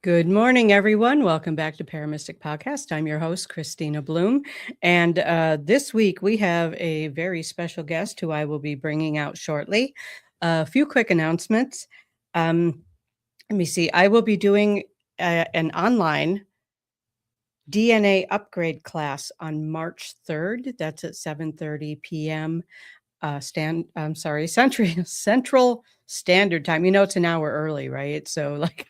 Good morning, everyone. Welcome back to ParaMystic Podcast. I'm your host, Kristina Bloom. And this week we have a very special guest who I will be bringing out shortly. A few quick announcements. Let me see. I will be doing an online DNA upgrade class on March 3rd. That's at 7:30 p.m. Central Standard Time. You know, it's an hour early, right? So like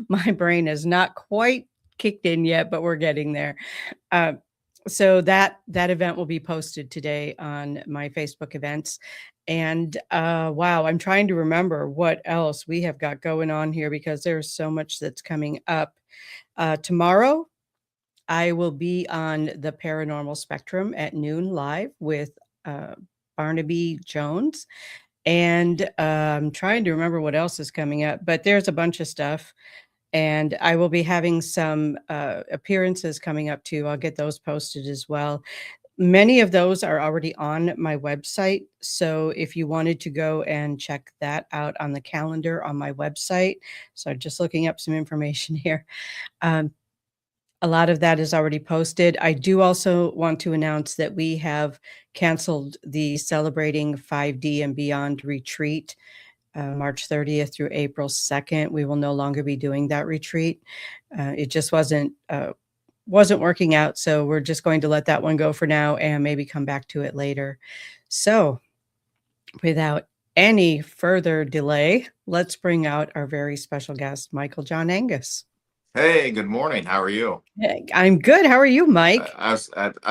my brain is not quite kicked in yet, but we're getting there. Uh, so that event will be posted today on my Facebook events. And wow, I'm trying to remember what else we have got going on here because there's so much that's coming up. Tomorrow, I will be on the paranormal spectrum at noon live with Barnaby Jones. And I'm trying to remember what else is coming up, but there's a bunch of stuff. And I will be having some appearances coming up too. I'll get those posted as well. Many of those are already on my website. So if you wanted to go and check that out on the calendar on my website. So just looking up some information here. A lot of that is already posted. I do also want to announce that we have canceled the Celebrating 5D and Beyond retreat, March 30th through April 2nd. We will no longer be doing that retreat. It just wasn't working out, so we're just going to let that one go for now and maybe come back to it later. So, without any further delay, let's bring out our very special guest, Michael John Angus. Hey, good morning. How are you? I'm good. How are you, Mike? I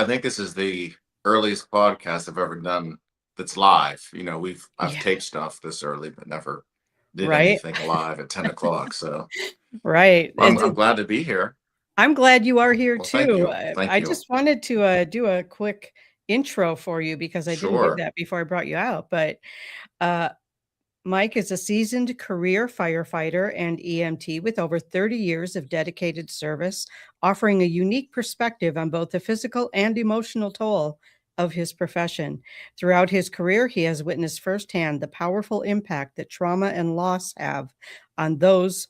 think this is the earliest podcast I've ever done that's live. You know, I've taped stuff this early, but never did anything live at 10 o'clock. So right. I'm glad to be here. I'm glad you are here Well, too. Thank I you. just wanted to do a quick intro for you because I didn't do that before I brought you out. But Mike is a seasoned career firefighter and EMT with over 30 years of dedicated service, offering a unique perspective on both the physical and emotional toll of his profession. Throughout his career, he has witnessed firsthand the powerful impact that trauma and loss have on those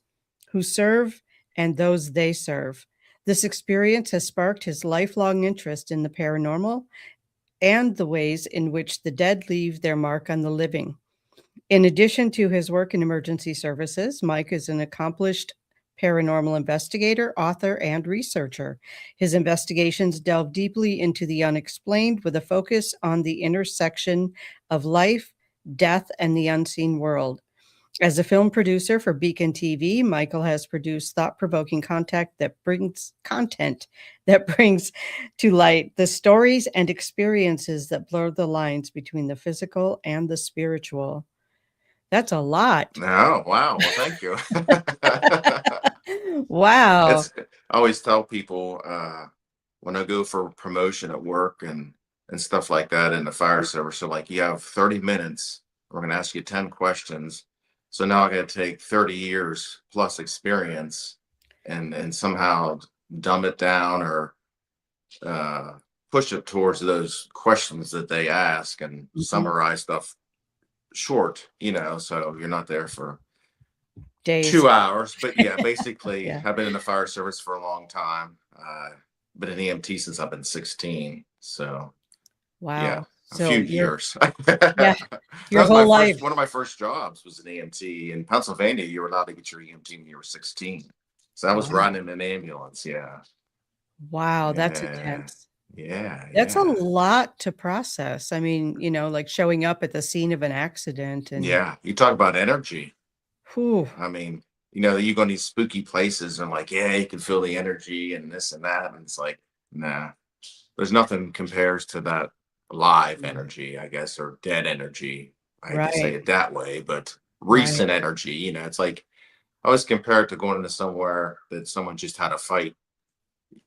who serve and those they serve. This experience has sparked his lifelong interest in the paranormal and the ways in which the dead leave their mark on the living. In addition to his work in emergency services, Mike is an accomplished paranormal investigator, author, and researcher. His investigations delve deeply into the unexplained with a focus on the intersection of life, death, and the unseen world. As a film producer for Beacon TV, Michael has produced thought-provoking content that brings to light the stories and experiences that blur the lines between the physical and the spiritual. That's a lot. Oh, wow. Well, thank you. Wow. I always tell people when I go for promotion at work and stuff like that in the fire service, so like you have 30 minutes, we're going to ask you 10 questions. So now I got to take 30 years plus experience and somehow dumb it down or push it towards those questions that they ask and summarize stuff short, so you're not there for Days. 2 hours. But yeah, basically, I've been in the fire service for a long time. Been an EMT since I've been 16. So wow. Yeah, a So few years. Yeah, your That was whole my life. one of my first jobs was an EMT. In Pennsylvania, you were allowed to get your EMT when you were 16. So I was riding in an ambulance. Yeah. Wow, that's Yeah. intense. Yeah. That's a lot to process. I mean, like showing up at the scene of an accident and Yeah. You talk about energy. whew. I mean, you go to these spooky places and like, yeah, you can feel the energy and this and that. And it's like, nah, there's nothing compares to that live energy, I guess, or dead energy. I hate to say it that way, but recent energy, it's like I always compare it to going into somewhere that someone just had a fight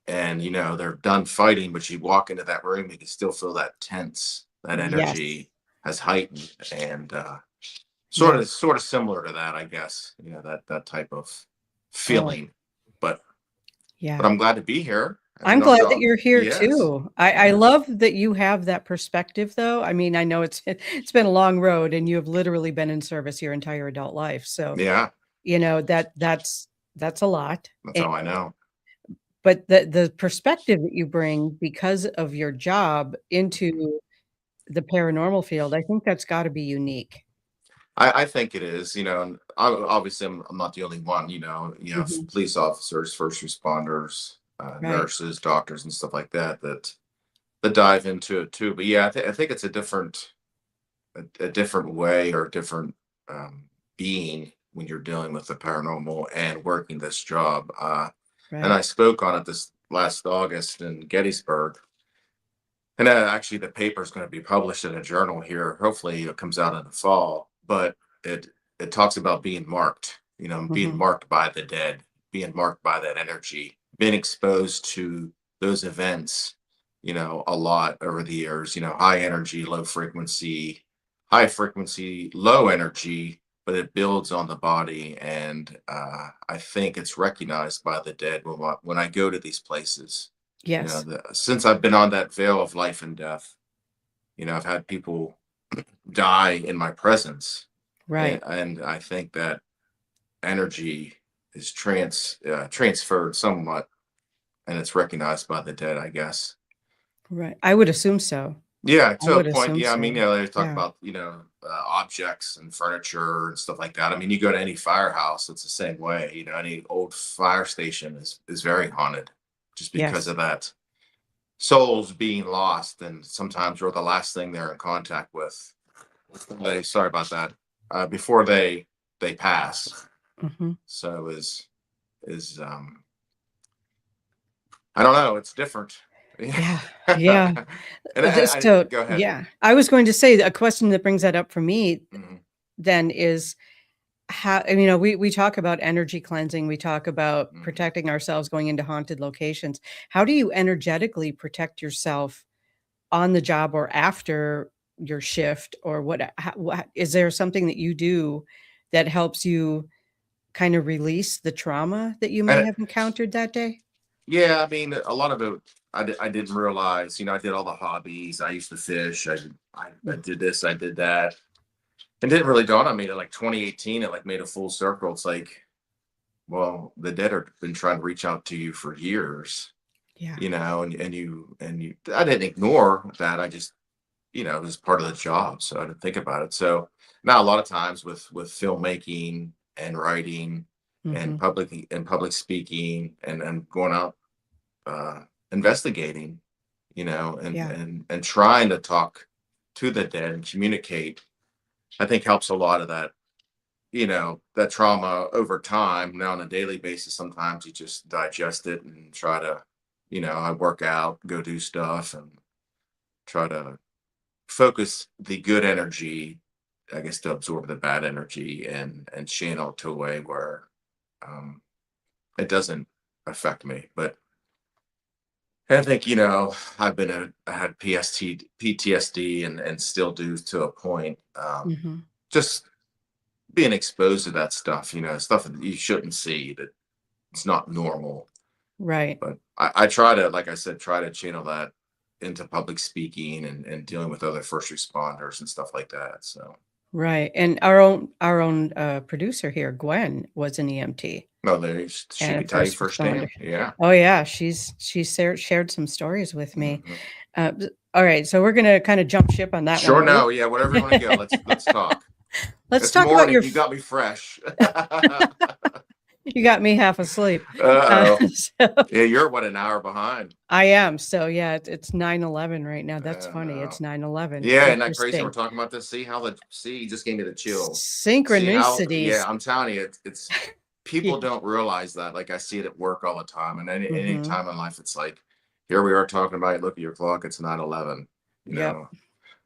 and, they're done fighting, but you walk into that room, you can still feel that tense, that energy has heightened and, sort of similar to that, I guess, that type of feeling, but I'm glad to be here. I'm glad that you're here too. I love that you have that perspective though. I mean, I know it's been a long road and you have literally been in service your entire adult life. So, Yeah. that's That's a lot. That's how I know. But the perspective that you bring because of your job into the paranormal field, I think that's gotta be unique. I think it is, and obviously I'm not the only one, you have Mhm. police officers, first responders, Right. nurses, doctors, and stuff like that that dive into it too. But yeah, I think it's a different way or a different um, being when you're dealing with the paranormal and working this job. And I Right. spoke on it this last August in Gettysburg. And actually, the paper is going to be published in a journal here. Hopefully, it comes out in the fall. But it it talks about being marked, being Mhm. marked by the dead, being marked by that energy, being exposed to those events, a lot over the years. High energy, low frequency, high frequency, low energy, but it builds on the body. And I think it's recognized by the dead when I go to these places. Yes. Since I've been on that veil of life and death, I've had people die in my presence, Right. and I think that energy is transferred somewhat, and it's recognized by the dead, I guess. Right. I would assume so. Yeah, I to a would point. assume Yeah, I mean, so. they talk Yeah. about objects and furniture and stuff like that. I mean, you go to any firehouse, it's the same way. Any old fire station is very haunted, just because Yes. of that souls being lost, and sometimes we're the last thing they're in contact with. Sorry about that. Before they pass. Mhm. So is I don't know. It's different. Yeah. Yeah. Yeah. And I So, go ahead. yeah, I was going to say a question that brings that up for me Mhm, then is how, we talk about energy cleansing, we talk about mhm. protecting ourselves going into haunted locations. How do you energetically protect yourself on the job or after your shift, or what is there something that you do that helps you kind of release the trauma that you may And have encountered that day? yeah, I mean, a lot of it I didn't realize. I did all the hobbies. I used to fish. I Mm. did this. I did that. It didn't really dawn on me till like 2018. It like made a full circle. It's like, well, the dead have been trying to reach out to you for years, Yeah. and you I didn't ignore that. I just, it was part of the job, so I didn't think about it. So now a lot of times with filmmaking and writing and Mhm. public speaking and going out uh investigating, Yeah. and trying to talk to the dead and communicate, I think helps a lot of that trauma over time. Now on a daily basis, sometimes you just digest it and try to, I work out, go do stuff, and try to focus the good energy, I guess, to absorb the bad energy and channel it to a way where um, it doesn't affect me. But I think, I had PTSD and still do to a point. Mhm. Just being exposed to that stuff, stuff that you shouldn't see, that it's not normal. Right. But I try to, like I said, try to channel that into public speaking and dealing with other first responders and stuff like that. So, Right, and our own, producer here, Gwen, was an EMT no, she and a could tell you first responder. firsthand. Yeah. Oh, yeah, she's shared some stories with me. Mhm. Alright, so we're gonna kinda jump ship on that one. Sure. No. Yeah. Whatever you want to go. Let's talk. Let's It's talk about morning. your You f got me fresh. Uh you got me half asleep. oh. So Yeah. You're what, an hour behind? I am, so yeah, it's 9:11 right now, that's Oh funny, no. it's 9:11. Yeah, isn't that crazy? We're Interesting. talking about this. See, you just gave me the chills. See how, yeah, Synchronicities. I'm telling you, it's people Ye don't realize that. Like I see it at work all the time. And any Mhm. time in life, it's like, here we are talking about it. Look at your clock, it's 9/11. You Yep. know,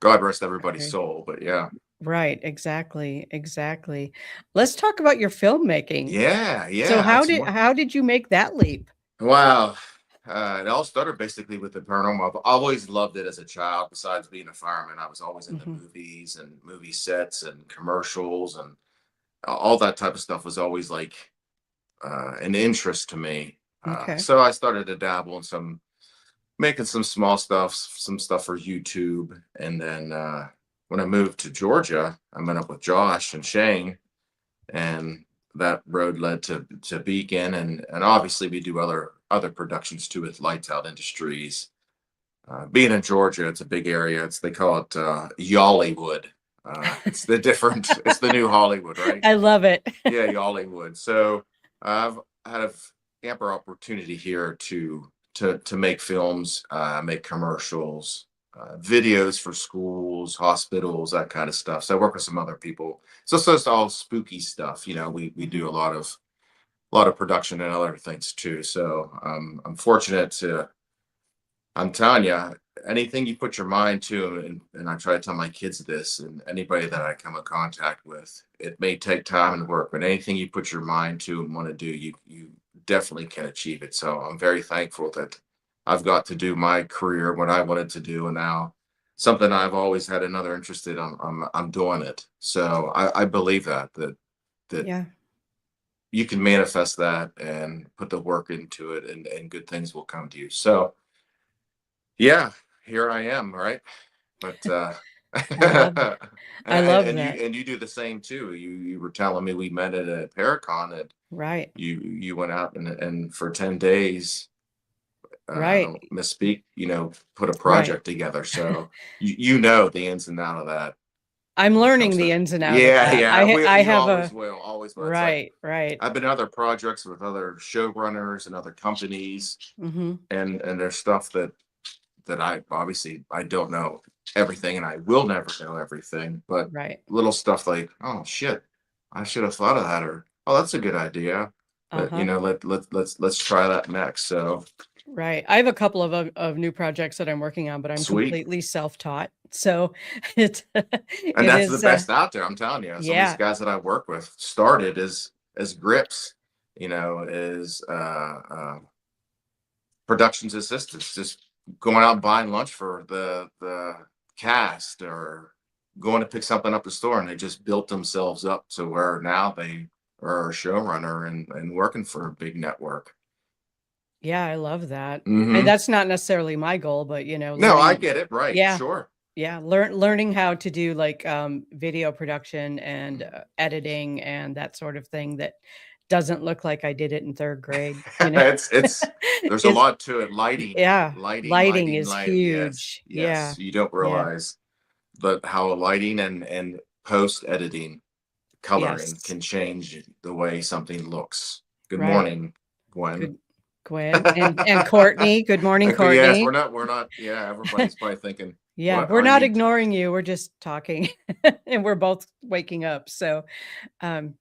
God rest everybody's Right. soul. But yeah. Right, exactly, exactly. Let's talk about your filmmaking. Yeah, So yeah. It's how did you make that leap? wow. It all started basically with the paranormal. I've always loved it as a child. Besides being a fireman, I was always into Mhm. movies and movie sets and commercials, and all that type of stuff was always like an interest to me. Okay. So I started to dabble in making some small stuff, some stuff for YouTube. And then when I moved to Georgia, I met up with Josh and Shane, and that road led to Beacon, and obviously we do other productions too with Lights Out Industries. Being in Georgia, it's a big area. They call it Yollywood. It's the different. It's the new Hollywood, right? I love it. Yeah, Yollywood. So I've had a ample opportunity here to make films, make commercials, videos for schools, hospitals, that kind of stuff. So I work with some other people. So it's all spooky stuff. We do Mhm. a lot of production and other things too. So I'm fortunate to. I'm telling you, anything you put your mind to, and I try to tell my kids this, and anybody that I come in contact with, it may take time and work, but anything you put your mind to and want to do, you definitely can achieve it. So I'm very thankful that I've got to do my career, what I wanted to do, and now something I've always had another interest in. I'm doing it. So I believe that Yeah. you can manifest that and put the work into it, and good things will come to you. So yeah, here I am, right? But I love I love and that. you do the same too. You were telling me we met at a Paracon that Right. you went out and for 10 days, I Right. don't misspeak, put a Right. project together. So you know the ins and out of that I'm when it learning comes the to. ins and out of Yeah, that. yeah. I You have always a will, always will. It's like right, right. I've been other projects with other showrunners and other companies, Mhm. and there's stuff that I obviously I don't know everything, and I will never know everything, but Right. little stuff like, oh shit, I should have thought of that, or oh, that's a good idea. But Uh-huh. let's try that next. So Right. I have a couple of new projects that I'm working on, but I'm sweet. completely self-taught. So it And it that's the is best out there. I'm telling you, some of these yeah. guys that I work with started as grips, as productions assistants, just going out and buying lunch for the cast, or going to pick something up at the store, and they just built themselves up to where now they are a showrunner and working for a big network. Yeah, I love that. And Hmm. that's not necessarily my goal, but No, I learning get it. Right. yeah. Sure. Yeah, learning how to do like video production and editing and that sort of thing that doesn't look like I did it in 3rd grade. It's there's a Is lot to it. Lighting, yeah, lighting, lighting lighting, is lighting. Yes, huge. Yeah. yes. You don't Yeah. realize but how lighting and post editing coloring Yes. can change the way something looks. Good Right. morning, Gwen. Good Gwen and Courtney. Good morning, Okay, yes, Courtney. we're not, yeah, everybody's probably thinking, Yeah, what we're are not you? ignoring you. We're just talking and we're both waking up. So, um,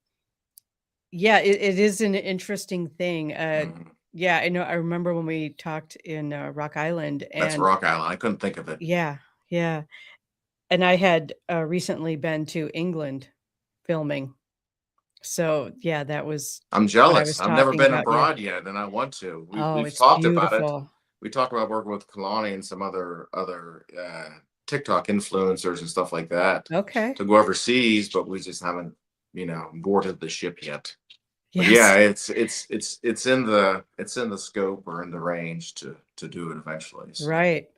yeah, it is an interesting thing. Mhm. Yeah, I know. I remember when we talked in Rock Island, That's and Rock Island. I couldn't think of it. yeah, yeah, and I had recently been to England filming. So yeah, that was I'm what I jealous. was I've never talking been about. Yeah. abroad yet, and I want to. Oh, We've it's talked about it. beautiful. We talked about working with Kalani and some other TikTok influencers and stuff like that Okay. to go overseas, but we just haven't, boarded the ship yet. But yeah, Yes. it's in the scope or in the range to do it eventually. So Right.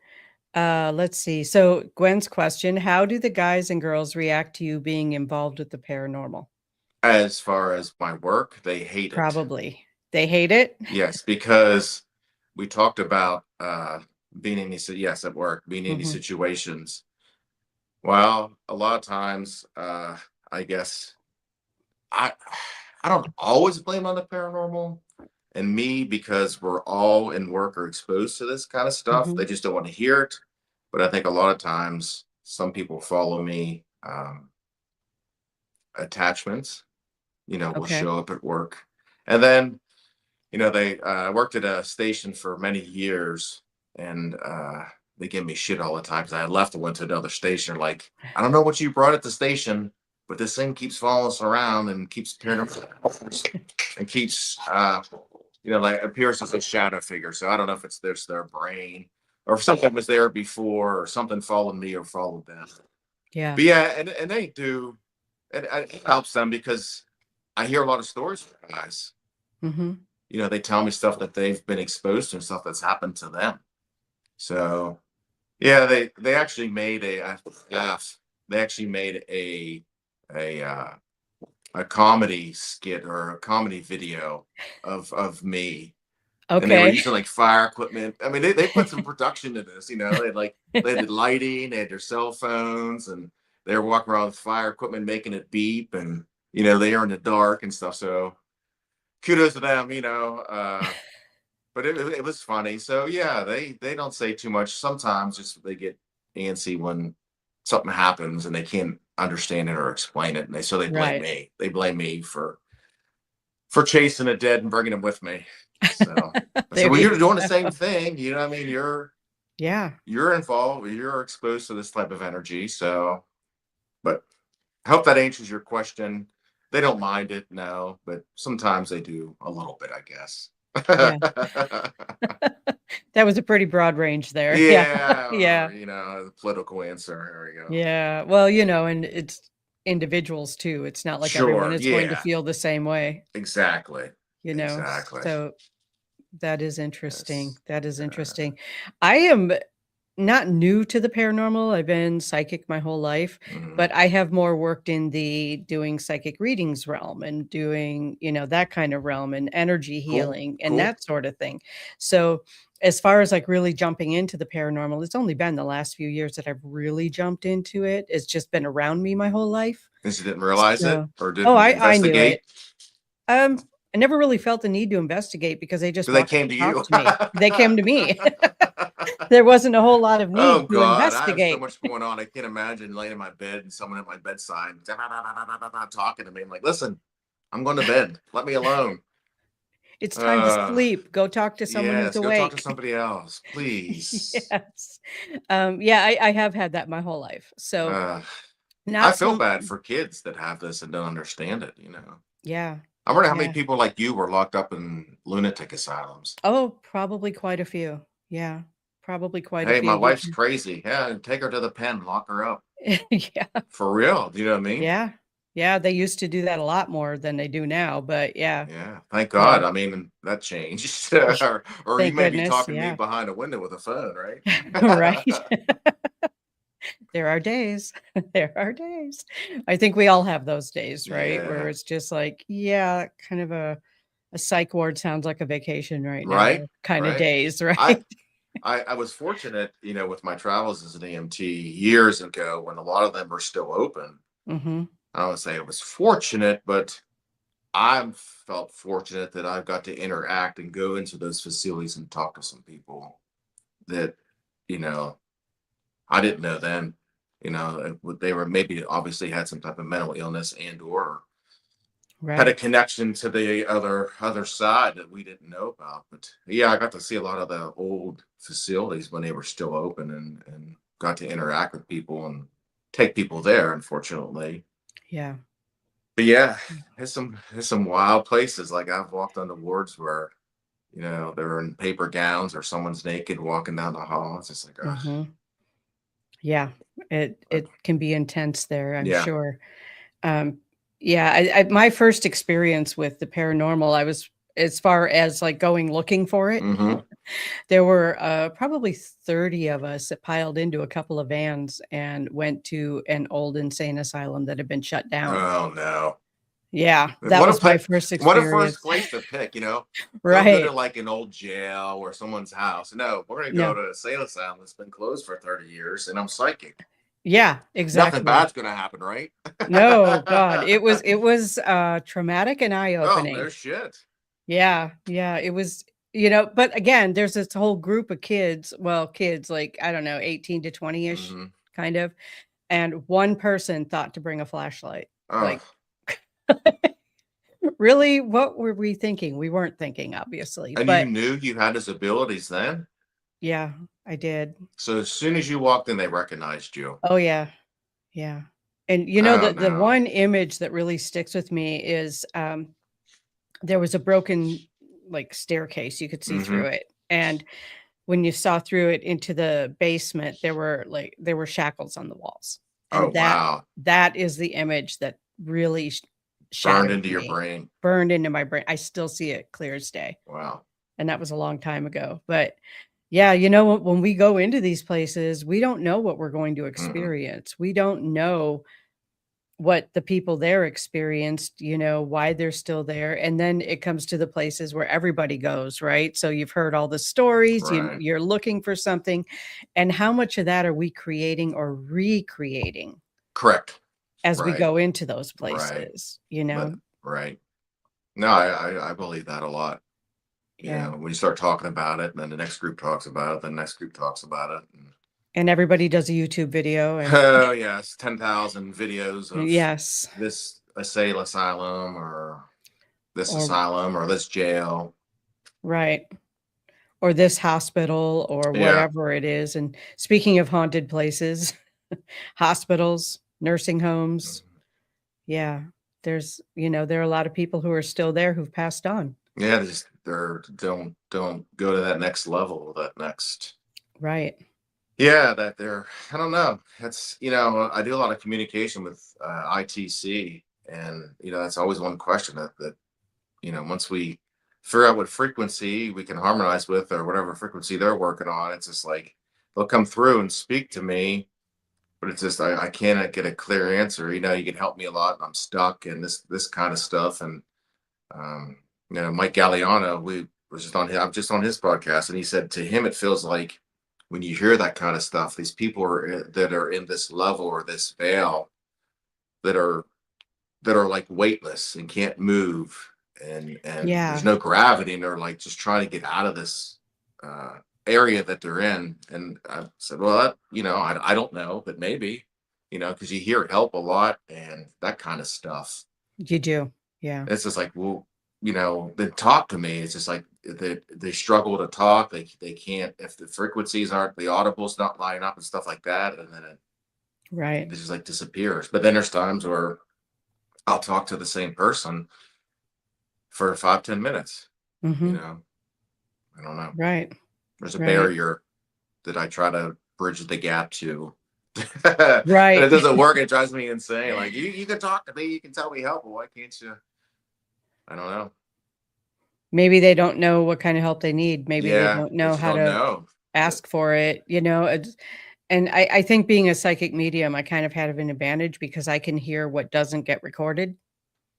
Let's see. So Gwen's question, how do the guys and girls react to you being involved with the paranormal? as far as my work, they hate it. Probably. They hate it? Yes, because we talked about being in these, yes, at work, being in these Mhm. situations. Well, a lot of times, I guess I I don't always blame on the paranormal and me, because we're all in work or exposed to this kind of stuff. They Mhm. just don't want to hear it. But I think a lot of times some people follow me. Attachments, will Okay. show up at work. And then, they worked at a station for many years, and they give me shit all the time because I left and went to another station. Like, I don't know what you brought at the station, but this thing keeps following us around and keeps appearing and keeps, like appears as a shadow figure. So I don't know if it's their brain, or if something was there before, or something followed me or followed them. Yeah. But yeah, and they do. It helps them because I hear a lot of stories from guys. Mhm. They tell me stuff that they've been exposed to and stuff that's happened to them. So yeah, they actually made a I laugh. They actually made a a comedy skit or a comedy video of me, and they were Okay. using like fire equipment. I mean, they put some production into this, they had like they had lighting, they had their cell phones, and they were walking around with fire equipment making it beep, and they are in the dark and stuff. So kudos to them, but it was funny. So yeah, they don't say too much. Sometimes just they get antsy when something happens and they can't understand it or explain it, and they blame Right. me. They blame me for chasing a dead and bringing them with me. So I said, There well, you you're doing the go. same thing. You know what I mean? Yeah. You're involved. You're exposed to this type of energy. So, but I hope that answers your question. They don't mind it, no, but sometimes they do a little bit, I guess. Yeah. That was a pretty broad range there. Yeah. Yeah, Yeah. or the political answer. There we go. Yeah. Well, and it's individuals too. It's not like everyone Sure. is going to Yeah. feel the same way, Exactly. you know. Exactly. So that is interesting. Yes. That is interesting. I am not new to the paranormal. I've been psychic my whole life, Mhm. but I have more worked in the doing psychic readings realm and doing, that kind of realm and energy Cool. healing and Cool. that sort of thing. So, as far as like really jumping into the paranormal, it's only been the last few years that I've really jumped into it. It's just been around me my whole life. Because you didn't realize it So, or oh, didn't I knew it. investigate. Um, I never really felt the need to investigate because they just So they walked came up to and you. talked to me. They came to me. There wasn't a whole lot of Oh need to God, I have so investigate. much going on. I can't imagine laying in my bed and someone at my bedside talking to me. I'm like, listen, I'm going to bed. Let me alone. It's time to Uh, sleep. Go talk to someone who's yes, go talk to awake. somebody else, please. Yes. Yeah, I have had that my whole life. So, Uh, I not feel some bad for kids that have this and don't understand it. yeah, I wonder how many yeah. people like you were locked up in lunatic asylums. Oh, probably quite a few. Yeah, probably quite a Hey, my few wife's because crazy. Yeah, take her to the pen, lock her up. yeah, For real. Do you know what I mean? yeah, yeah, they used to do that a lot more than they do now, but yeah, Yeah, thank yeah. God. I mean, that changed. or you Thank may be goodness, talking to me yeah. behind a window with a phone, Right? right? There are days. There are days. I think we all have those days, right? Where Yeah, it's just like, yeah, kind of a psych ward sounds like a vacation right right, now kind of right. days, I right? I was fortunate, with my travels as an EMT years ago when a lot of them were still open. Mhm. I don't want to say I was fortunate, but I felt fortunate that I got to interact and go into those facilities and talk to some people that, you know, I didn't know then. They were maybe obviously had some type of mental illness and or had a Right. connection to the other side that we didn't know about. But yeah, I got to see a lot of the old facilities when they were still open, and got to interact with people and take people there, unfortunately. Yeah. But yeah, there's some wild places. Like I've walked on the wards where, they're in paper gowns or someone's naked walking down the hall. It's just like, Mhm. Yeah. It can be intense there, I'm yeah. sure. Um, yeah, I my first experience with the paranormal, I was as far as, like, going looking for it, Hmm. there were, probably 30 of us that piled into a couple of vans and went to an old insane asylum that had been shut down. Oh no. Yeah, that What a was my pla first what a first experience. place to pick. Don't go to, Right. like, an old jail or someone's house. No, we're gonna go No. to a sale asylum that's been closed for 30 years, and I'm psychic. Yeah, Nothing exactly. bad's gonna happen, right? No, God, it was, traumatic and Oh, no eye-opening. shit. Yeah, yeah, it was but again, there's this whole group of kids, well, kids, like, I don't know, 18 to 20-ish, Mhm. kind of, and one person thought to bring a flashlight. Oh, Like, really? What were we thinking? We weren't thinking, obviously, and you but knew you had his abilities then? yeah, I did. So as soon as you walked in, they recognized you? Oh, yeah, yeah, and, Oh, the no. one image that really sticks with me is, there was a broken, like, staircase, you could see through Mhm. it, and when you saw through it into the basement, there were shackles on the walls, Oh, and that wow. that is the image that really Burned shattered into your me, brain. burned into my brain. I still see it clear as day, Wow. and that was a long time ago, but yeah, when we go into these places, we don't know what we're going to Mm-mm. experience. We don't know what the people there experienced, why they're still there. And then it comes to the places where everybody goes, right? So you've heard all the stories, Right. you're looking for something. And how much of that are we creating or recreating Correct. as we Right. go into those Right. places, But right. No, I believe that a lot. Yeah. When you start talking about it, and then the next group talks about it, then the next group talks about it. And, And everybody does a YouTube video and oh yes, 10,000 videos of yes, this asylum or this or asylum or this jail. right. Or this hospital or Yeah. whatever it is. And speaking of haunted places, hospitals, nursing homes, yeah, there are a lot of people who are still there who've passed on. Yeah, they're don't go to that next level, that next. Right. Yeah, that they're, I don't know. That's, I do a lot of communication with ITC, and that's always one question that once we figure out what frequency we can harmonize with, or whatever frequency they're working on, it's just like they'll come through and speak to me, but it's just I cannot get a clear answer. You can help me a lot, and I'm stuck, and this kind of stuff. And um, Mike Galliano, I'm just on his podcast, and he said to him it feels like when you hear that kind of stuff, these people that are in this level or this veil that are like weightless and can't move, and there's Yeah. no gravity, and they're like just trying to get out of this uh area that they're in. And I said, well, I don't know, but maybe, because you hear help a lot and that kind of stuff. You do. Yeah. It's just like, well, then talk to me. It's just like they struggle to talk. They can't, if the frequencies aren't, the audibles not lining up and stuff like that, and then it Right. just like disappears. But then there's times where I'll talk to the same person for 5-10 minutes. Mhm. I don't know. Right. There's a Right. barrier that I try to bridge the gap to. And it Right. doesn't work. It drives me insane. Like, you can talk to me, you can tell me help, but why can't you? I don't know. Maybe they don't know what kind of help they need. Maybe they Yeah, don't they know just how don't to know. ask for it, and I think being a psychic medium, I kind of have an advantage because I can hear what doesn't get recorded,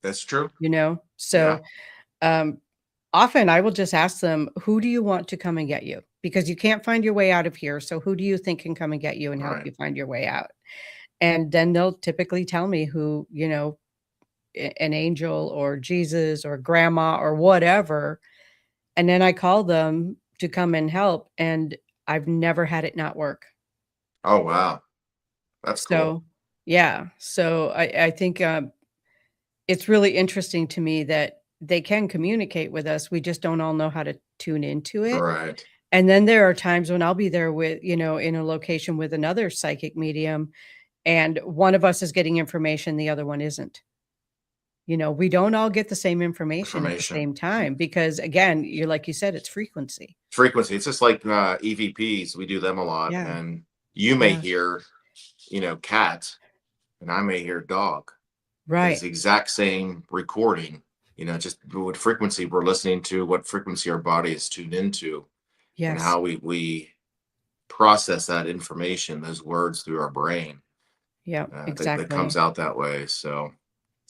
That's true. Yeah. So, um, often I will just ask them, "Who do you want to come and get you? Because you can't find your way out of here, so who do you think can come and get you and help Right. you find your way out?" And then they'll typically tell me who, an angel or Jesus or grandma or whatever, and then I call them to come and help, and I've never had it not work. Oh wow. That's cool. So, yeah, so I think, it's really interesting to me that they can communicate with us, we just don't all know how to tune into it, Right. and then there are times when I'll be there with in a location with another psychic medium, and one of us is getting information, the other one isn't. We don't all get the same information at the Information. same time because, again, you're like you said, it's frequency. Frequency. It's just like EVPs. We do them a lot. Yeah, And you may yeah, hear, cat, and I may hear dog. It's right. the exact same recording, just what frequency we're listening to, what frequency our body is tuned into, and Yes. how we process that information, those words through our brain. Yeah, That comes exactly. out that way. So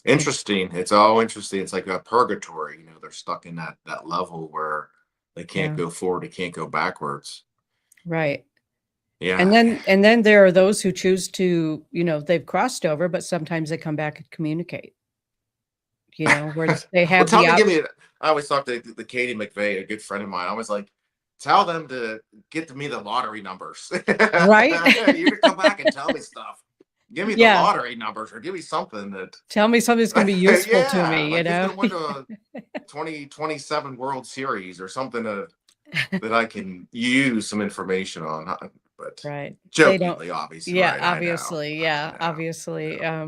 Ex interesting. It's all interesting. It's like a purgatory. They're stuck in that level where they can't Yeah, go forward, they can't go backwards. right. And Yeah. then there are those who choose to, they've crossed over, but sometimes they come back and communicate, where they Well, have tell the them to op give me. I always talk to the Katie McVeigh, a good friend of mine. I was like, tell them to get to me the lottery numbers. You right? can come back and tell me stuff. Give me the Yeah. lottery numbers, or give me something that. Tell me something that's gonna be useful to Yeah, me, like who's gonna win the 2027 World Series or something that I can use some information on. But Right. They don't jokingly, obviously, Yeah, right? I know. obviously, I yeah, know. obviously, Yeah.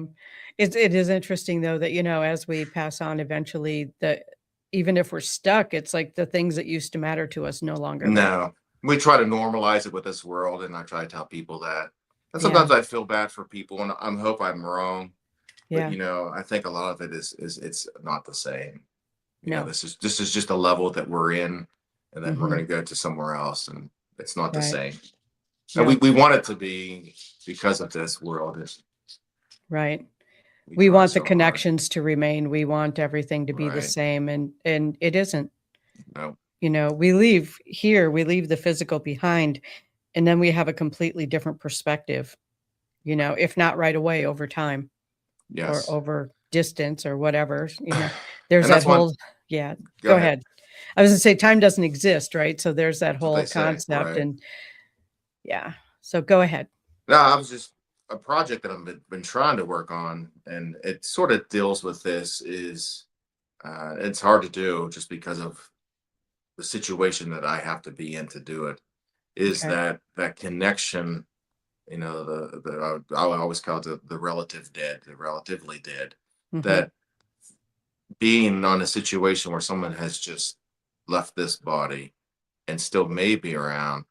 it is interesting though that, as we pass on eventually that even if we're stuck, it's like the things that used to matter to us no longer matter. No, we try to normalize it with this world, and I try to tell people that. And Yeah, sometimes I feel bad for people, and I hope I'm wrong. But yeah, I think a lot of it is it's not the same. no, This is just a level that we're in, and then we're mhm, going to go to somewhere else, and it's not the right, same. And we no, we want it to be because of this world. Is right. We try want the so hard. connections to remain. We want everything to be the Right. same, and it isn't. No. You know, we leave here, we leave the physical behind, and then we have a completely different perspective, you know, if not right away, over time or Yes. over distance or whatever, you know. There's And that that's one. whole Yeah, Go go ahead. ahead. I was gonna say time doesn't exist, right? So there's that That's what they whole say. concept Right. and yeah. So go ahead. No, I was just a project that I've been trying to work on, and it sort of deals with this. Is it's hard to do just because of the situation that I have to be in to do it. Is Okay. that connection? You know, I always call it the relative dead, the relatively dead. Mhm. That being on a situation where someone has just left this body and still may be around,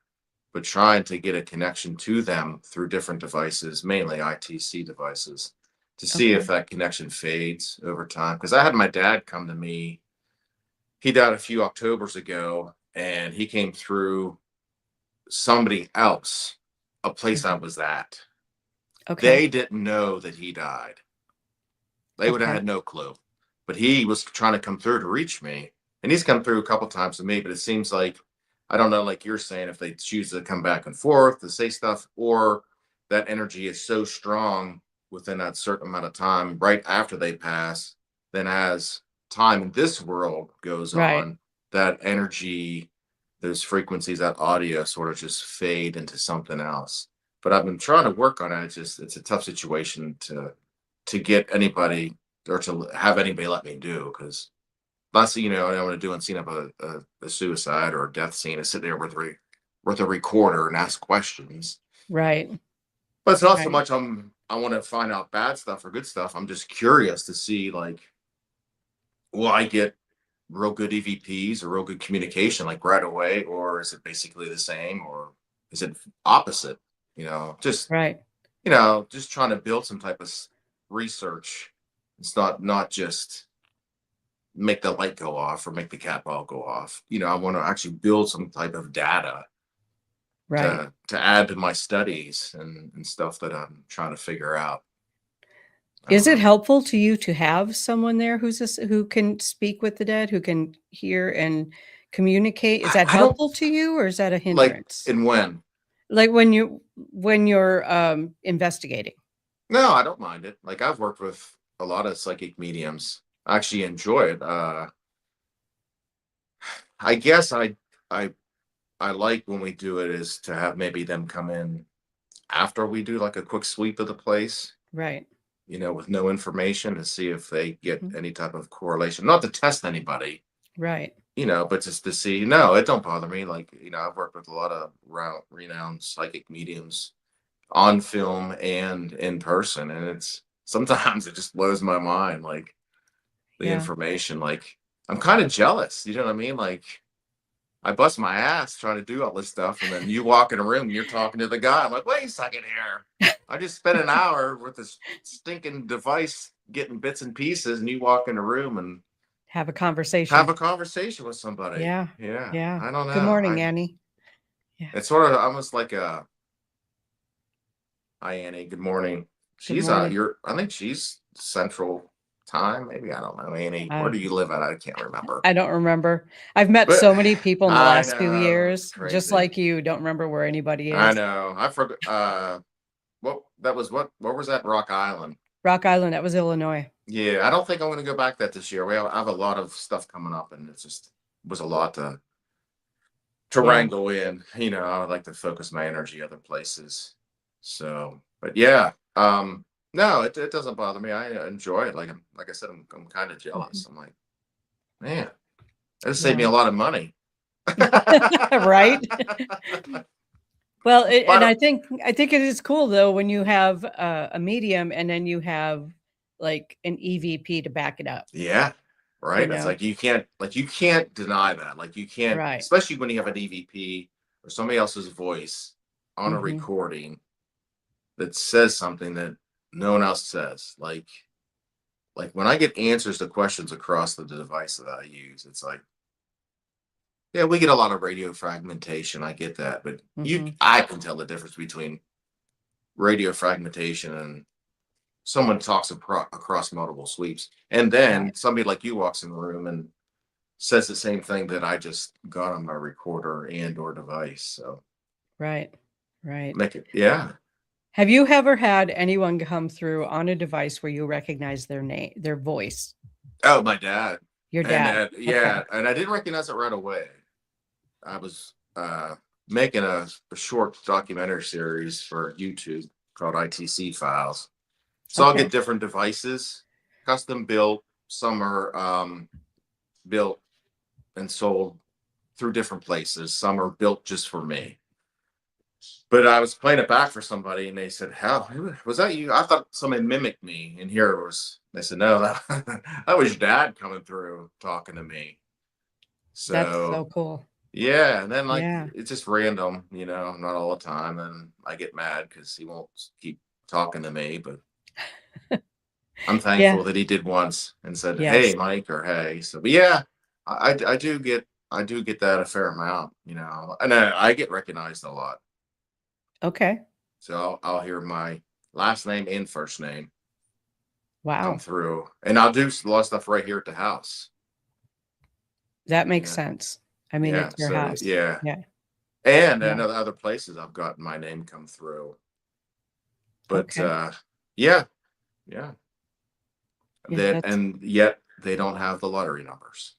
but trying to get a connection to them through different devices, mainly ITC devices, to see if Okay. that connection fades over time. Because I had my dad come to me. He died a few Octobers ago, and he came through somebody else, a place I Mhm. was at. Okay. They didn't know that he died. They would have Okay. had no clue. But he was trying to come through to reach me. And he's come through a couple times to me, but it seems like, I don't know, like you're saying, if they choose to come back and forth to say stuff, or that energy is so strong within that certain amount of time right after they pass, then as time in this world goes Right. on, that energy, those frequencies, that audio sort of just fade into something else. But I've been trying to work on it. It's a tough situation to get anybody or to have anybody let me do, because last thing you know, I don't want to do and scene up a suicide or a death scene is sit there with a recorder and ask questions. Right. But it's not so Right. much I want to find out bad stuff or good stuff. I'm just curious to see, like, will I get real good EVPs or real good communication like right away, or is it basically the same, or is it opposite? Right. Just trying to build some type of research. It's not just make the light go off or make the cat ball go off. I want to actually build some type of data Right. to add to my studies and stuff that I'm trying to figure out. I Is don't it know. helpful to you to have someone there who can speak with the dead, who can hear and communicate? Is that I don't helpful to you or is that a like hindrance? and when. Like when you're investigating. No, I don't mind it. Like, I've worked with a lot of psychic mediums. I actually enjoy it. I guess I I like when we do it is to have maybe them come in after we do like a quick sweep of the place, Right. with no information, to see if they get Mhm. any type of correlation. Not to test anybody, Right. but just to see. No, it don't bother me. Like, I've worked with a lot of renowned psychic mediums on film and in person, and it's sometimes it just blows my mind, like the Yeah. information. Like, I'm kind of jealous. You know what I mean? Like, I bust my ass trying to do all this stuff, and then you walk in a room and you're talking to the guy. I'm like, wait a second here. I just spent an hour with this stinking device getting bits and pieces, and you walk in a room and Have a have a conversation. conversation with somebody. Yeah. Yeah, Yeah. I don't Good know. morning, Annie. Yeah. It's sort of almost like a hi Annie, good morning. Good She's morning. I think she's Central Time, maybe. I don't know, Annie. Where Uh, do you live at? I can't remember. I don't remember. I've met But so many people in the I last few know it's years, just crazy. like you, don't remember where anybody I is. know. I forgot. Where was that? Rock Island. Rock Island, that was Illinois. Yeah, I don't think I'm going to go back that this year. I have a lot of stuff coming up, and it just was a lot to Yeah. wrangle in. I would like to focus my energy other places. So, but yeah, no, it doesn't bother me. I enjoy it. Like I said, I'm kind of Mhm. jealous. I'm like, man, that saved me Yeah. a lot of money. Right? Well, and But I think it is cool though when you have a medium and then you have like an EVP to back it up, yeah, you right. It's know? like you can't deny that. Like, you can't, Right. especially when you have an EVP or somebody else's voice on a Mhm. recording that says something that no one else says. Like when I get answers to questions across the device that I use, it's like, yeah, we get a lot of radio fragmentation. I get that, but Mhm. I can tell the difference between radio fragmentation and someone talks across multiple sweeps, and Right. then somebody like you walks in the room and says the same thing that I just got on my recorder and or device. So Right. Right. make it, yeah. Have you ever had anyone come through on a device where you recognize their name, their voice? Oh, my dad. Your And dad. Okay. yeah, and I didn't recognize it right away. I was making a short documentary series for YouTube called ITC Files. So I'll Okay. get different devices, custom built. Some are built and sold through different places. Some are built just for me. But I was playing it back for somebody, and they said, "How was that you?" I thought somebody mimicked me, and here it was. They said, "No, that was your dad coming through talking to me." That's so So cool. yeah, and then like Yeah. it's just random, not all the time, and I get mad because he won't keep talking to me. But I'm Yeah. thankful that he did once and said, "Hey, Yes. Mike," or "Hey." So, but yeah, I do get that a fair amount, and I get recognized a lot. Okay. So I'll hear my last name and first name come Wow. through, and I'll do a lot of stuff right here at the house. That makes Yeah, sense. I mean, yeah. it's your So house. yeah, Yeah. and Yeah. other places I've gotten my name come through, but Okay. yeah, yeah. Yeah, That that's and yet they don't have the lottery numbers.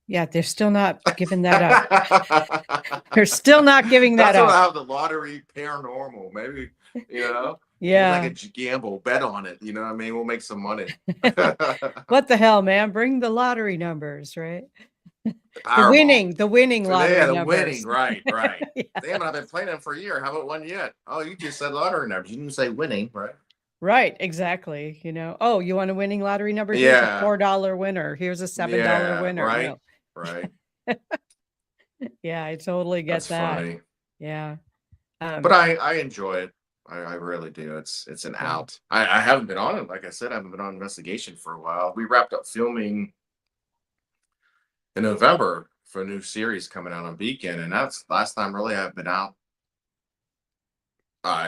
yeah, they're still not giving that up. They're still not giving that That's what up. I have, the lottery paranormal. Maybe, we'll take a Yeah. gamble, bet on it. You know what I mean? We'll make some money. What the hell, man? Bring the lottery numbers, right? Powerball. The winning Yeah, lottery the winning. numbers. Right, right. Yeah. Damn it, I've been playing them for a year. Haven't won yet. Oh, you just said lottery numbers. You didn't say winning, right? Right, exactly, "Oh, you want a winning lottery number? Here's a Yeah, $4 winner. Here's a $7 yeah, winner." right, No. right. Yeah, I totally That's get that. funny. Yeah. But Um, I enjoy it. I really do. It's an yeah. out. I haven't been on it. Like I said, I haven't been on investigation for a while. We wrapped up filming in November for a new series coming out on Beacon, and that's last time really I've been out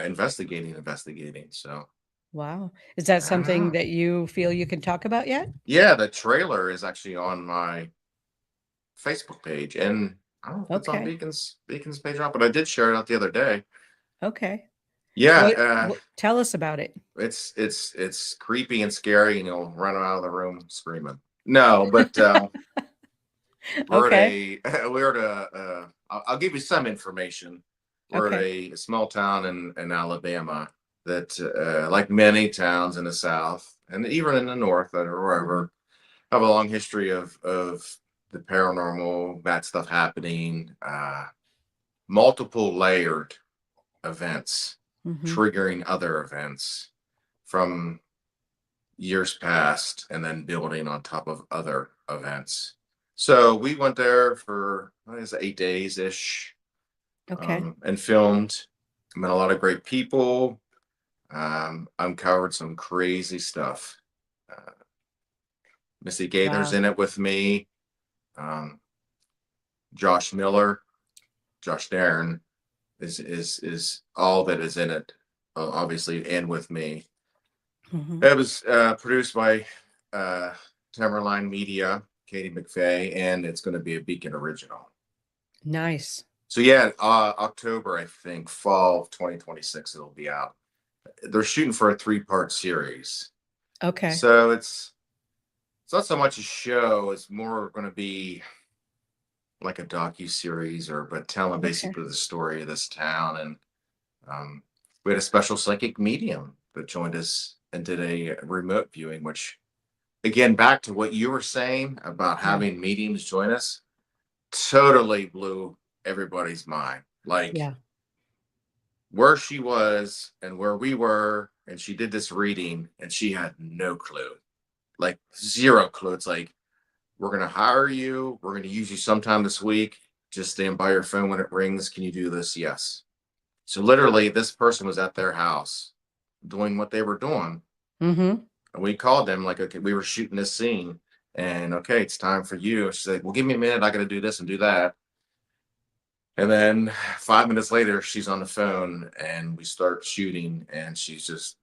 investigating. So Wow. Is that I don't something know. that you feel you can talk about yet? Yeah, the trailer is actually on my Facebook page, and I don't know if it's on Okay. Beacon's page or not, but I did share it out the other day. Okay. Yeah, What tell us about it. it's creepy and scary, and you'll run out of the room screaming. No, but we're at Okay. a we're at I'll give you some information. We're at Okay. a small town in Alabama that, like many towns in the South and even in the North or Mhm. wherever, have a long history of the paranormal, bad stuff happening, multiple layered events Mhm. triggering other events from years past and then building on top of other events. So we went there for I guess 8 days ish, Okay. and filmed. Met a lot of great people. Uncovered some crazy stuff. Uh, Missy Gaither's Wow. in it with me. Um, Josh Miller, Josh Darren is all that is in it, obviously, and with me. Mhm. It was produced by uh, Tamerline Media, Katie McVeigh, and it's going to be a Beacon original. Nice. So yeah, October, I think, fall of 2026, it'll be out. They're shooting for a 3-part series, Okay. so it's not so much a show; it's more going to be like a docu series, but telling Okay. basically the story of this town. And we had a special psychic medium that joined us and did a remote viewing, which again, back to what you were saying about Yeah. having mediums join us, totally blew everybody's mind. Like Yeah. where she was and where we were, and she did this reading and she had no clue, like zero clue. It's like, we're going to hire you. We're going to use you sometime this week. Just stand by your phone when it rings. Can you do this? Yes. So literally, this person was at their house doing what they were doing. Mhm. And we called them like, okay, we were shooting this scene, and okay, it's time for you. She's like, well, give me a minute. I got to do this and do that. And then 5 minutes later, she's on the phone and we start shooting, and she's just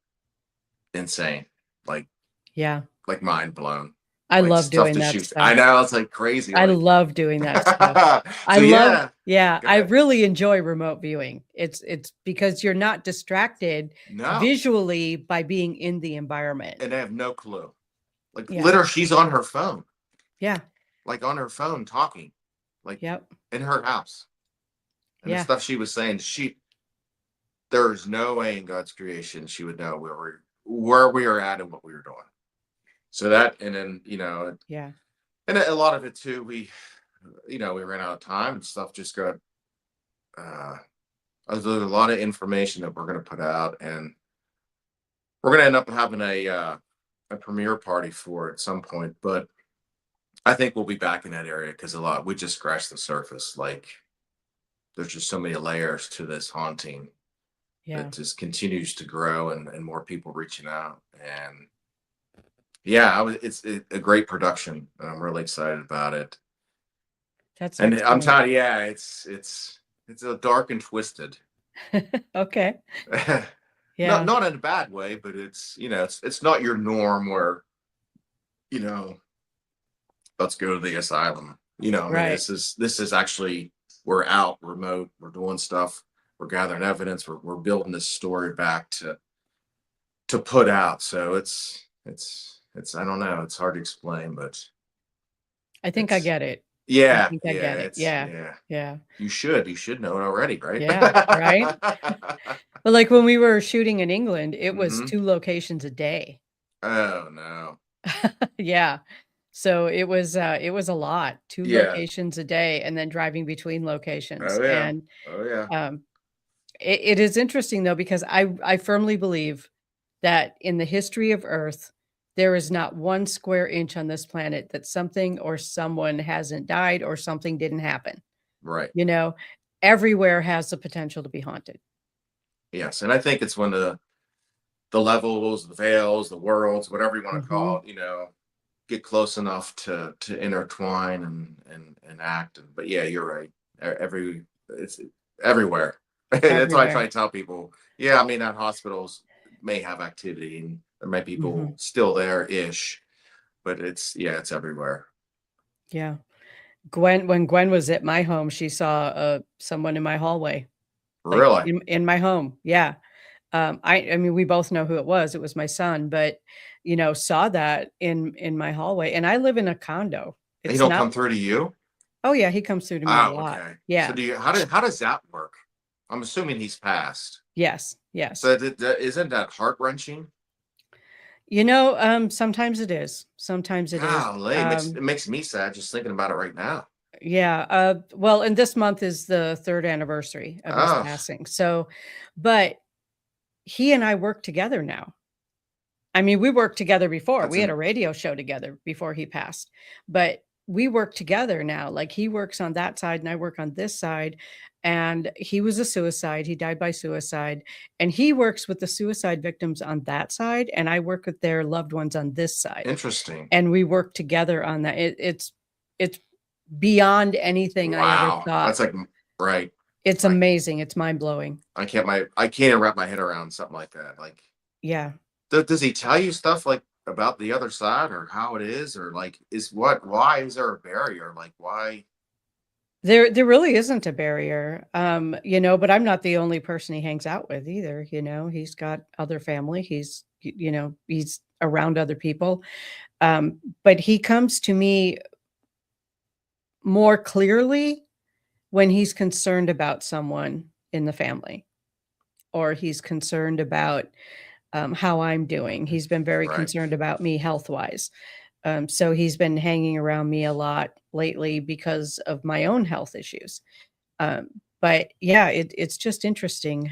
insane. Like, Yeah. like mind blown. I Like love stuff doing that that she, I stuff. know it's like crazy. I Like, love doing that stuff. I so love, yeah, yeah, go I ahead. really enjoy remote viewing. It's because you're not distracted No, visually by being in the environment. and they have no clue. Like, Yeah. literally, she's on her phone, Yeah. like on her phone talking, like Yep. in her house. And the Yeah. stuff she was saying, there's no way in God's creation she would know where we are at and what we were doing. So that, and then, Yeah. and a lot of it too, we ran out of time and stuff just got, there's a lot of information that we're going to put out, and we're going to end up having a premiere party for it at some point. But I think we'll be back in that area because we just scratched the surface. Like, there's just so many layers to this haunting Yeah. that just continues to grow, and more people reaching out. And yeah, it's a great production, and I'm really excited about it. That's And I'm excellent. telling you, yeah, it's a dark and twisted. Okay. not Yeah. not in a bad way, but it's not your norm where, you know let's go to the asylum. I mean, Right. this is actually, we're out remote, we're doing stuff, we're gathering evidence, we're building this story back to put out. So it's I don't know, it's hard to explain, but I think I it's get it. I yeah, think I yeah, get it. it's Yeah. yeah. Yeah. You should know it already, right? Yeah. Right. But like when we were shooting in England, it was Hmm. 2 locations a day. Oh no. Yeah. So it was a lot, 2 Yeah. locations a day and then driving between locations. Oh yeah. And, Oh yeah. um, it is interesting though, because I firmly believe that in the history of Earth, there is not 1 square inch on this planet that something or someone hasn't died or something didn't happen, Right. you know? Everywhere has the potential to be haunted. Yes, and I think it's when the levels, the veils, the worlds, whatever you want to call Mhm. it, get close enough to intertwine and act. But yeah, you're right. It's everywhere. That's why I try Everywhere. to tell people. Yeah, I mean, that hospitals may have activity and there may be people Mhm. still there ish, but it's everywhere. Yeah. When Gwen was at my home, she saw, someone in my hallway, like, Really? in my home. Yeah. I mean, we both know who it was my son, but, saw that in my hallway, and I live in a condo. They It's don't not. come through to you? Oh, yeah, he comes through to me a Oh, lot. okay. So Yeah. how does that work? I'm assuming he's passed. Yes, yes. So isn't that heart wrenching? Sometimes it is. Sometimes it is. Golly, it makes me sad just thinking about it right now. Yeah, well, and this month is the 3rd anniversary of his Oh, passing, so but he and I work together now. I mean, we worked together before. that's We had a an radio show together before he passed, but we work together now. Like he works on that side and I work on this side. And he was a suicide. He died by suicide. And he works with the suicide victims on that side. And I work with their loved ones on this side. interesting. And we work together on that. It's beyond anything I ever Wow, thought. that's like right. It's I amazing. It's mind blowing. I can't even wrap my head around something like that. Like, Yeah. does he tell you stuff like about the other side or how it is, or like why is there a barrier? Like, why? There really isn't a barrier, but I'm not the only person he hangs out with either, he's got other family, he's around other people, but he comes to me more clearly when he's concerned about someone in the family, or he's concerned about, how I'm doing. He's been very Right. concerned about me health-wise. So he's been hanging around me a lot lately because of my own health issues. Um, but yeah, it's just interesting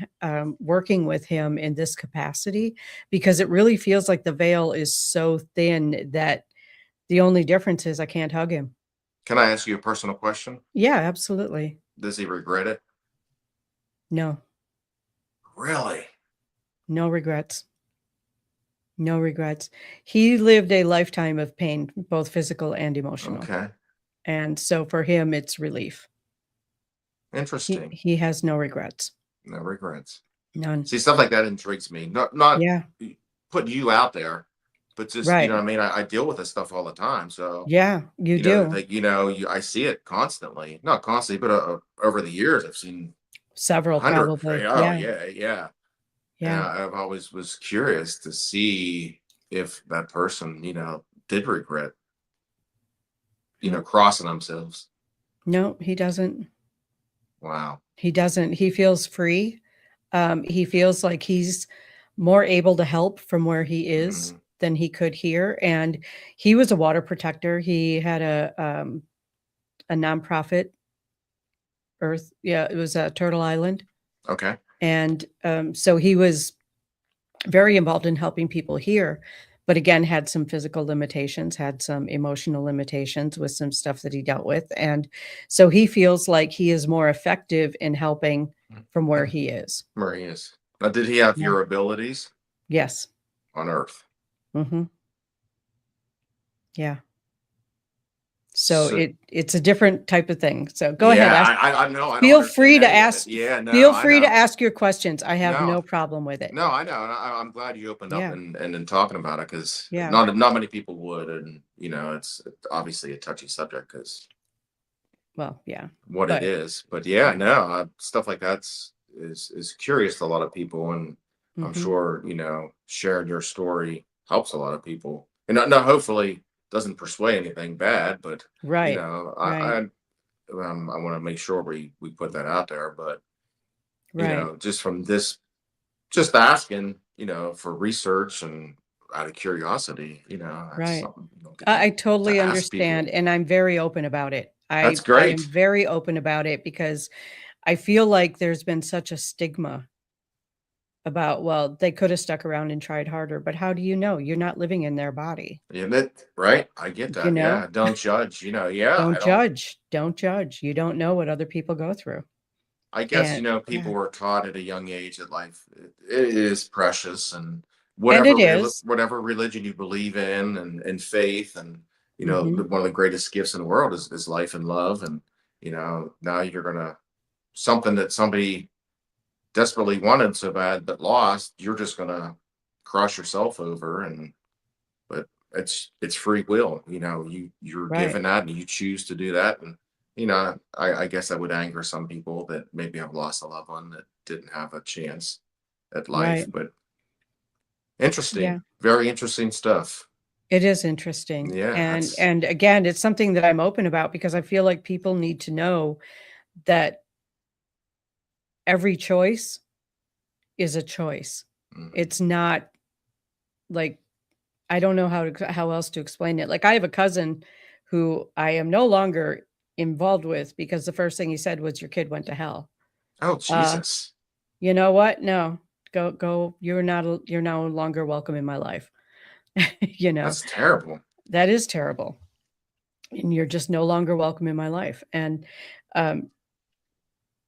working with him in this capacity because it really feels like the veil is so thin that the only difference is I can't hug him. Can I ask you a personal question? Yeah, absolutely. Does he regret it? No, Really? no regrets. No regrets. He lived a lifetime of pain, both physical and emotional. Okay. And so for him, it's relief. He Interesting. he has no regrets. No regrets. None. See, stuff like that intrigues me. Not Yeah. putting you out there, but just, you know Right. what I mean? I deal with this stuff all the time. So, Yeah, you you know, do. like, you know, I see it constantly, not constantly, but over the years, I've seen Several hundreds. probably. Oh Yeah. yeah, yeah. And Yeah. I've always was curious to see if that person, you know, did regret, you know, No, crossing themselves. no, he doesn't. Wow. He doesn't. He feels free. He feels like he's more able to help from where he is Mhm. than he could here. And he was a water protector. He had a nonprofit, Earth. Yeah, it was Turtle Island, Okay. and so he was very involved in helping people here. But again, had some physical limitations, had some emotional limitations with some stuff that he dealt with, and so he feels like he is more effective in helping from where he is. Maria's. Now, did he have Yeah. your abilities Yes. on Earth? Mhm. Yeah. So So, it's a different type of thing. So go ahead, yeah, ask I know. I don't feel understand free to any of it. ask Yeah, no, feel I free to know. ask your questions. I have No, no problem with it. no, I know. And I'm glad you opened up Yeah. and talking about it, because Yeah. not many people would. And, you know, it's obviously a touchy subject because Well, yeah. what it But is. But yeah, no, stuff like is curious to a lot of people. And I'm mhm. sure, you know, sharing your story helps a lot of people. And no, hopefully doesn't persuade anything bad, but, you Right. know, Right. I want to make sure we put that out there. But, you Right. know, just from this, just asking, you know, for research and out of curiosity, you know, that's Right. something you don't get I totally to ask understand, people. and I'm very open about it. That's I am great. very open about it because I feel like there's been such a stigma about, well, they could have stuck around and tried harder, but how do you know? You're not living in their body, Yeah, that right. I get you that. know? Yeah. Don't judge, you know. Yeah. Don't I don't, judge. Don't judge. You don't know what other people go through. I guess, you And know, yeah. people were taught at a young age that life, it is precious, and And it is. whatever religion you believe in, and faith, and, you know, Mhm. one of the greatest gifts in the world is life and love. And, you know, now you're going to, something that somebody desperately wanted so bad but lost, you're just gonna cross yourself over. And but it's free will, you know, you're Right. given that and you choose to do that. And, you know, I guess that would anger some people that maybe have lost a loved one that didn't have a chance at life. Right. But Yeah. interesting, very interesting stuff. It is interesting. Yeah, that's And again, it's something that I'm open about because I feel like people need to know that every choice is a choice. mhm. It's not like I don't know how else to explain it. Like I have a cousin who I am no longer involved with because the first thing he said was your kid went to hell. Oh Uh, Jesus, you know what? No. Go. You're no longer welcome in my life. You know. that's terrible. That is terrible. And you're just no longer welcome in my life. And um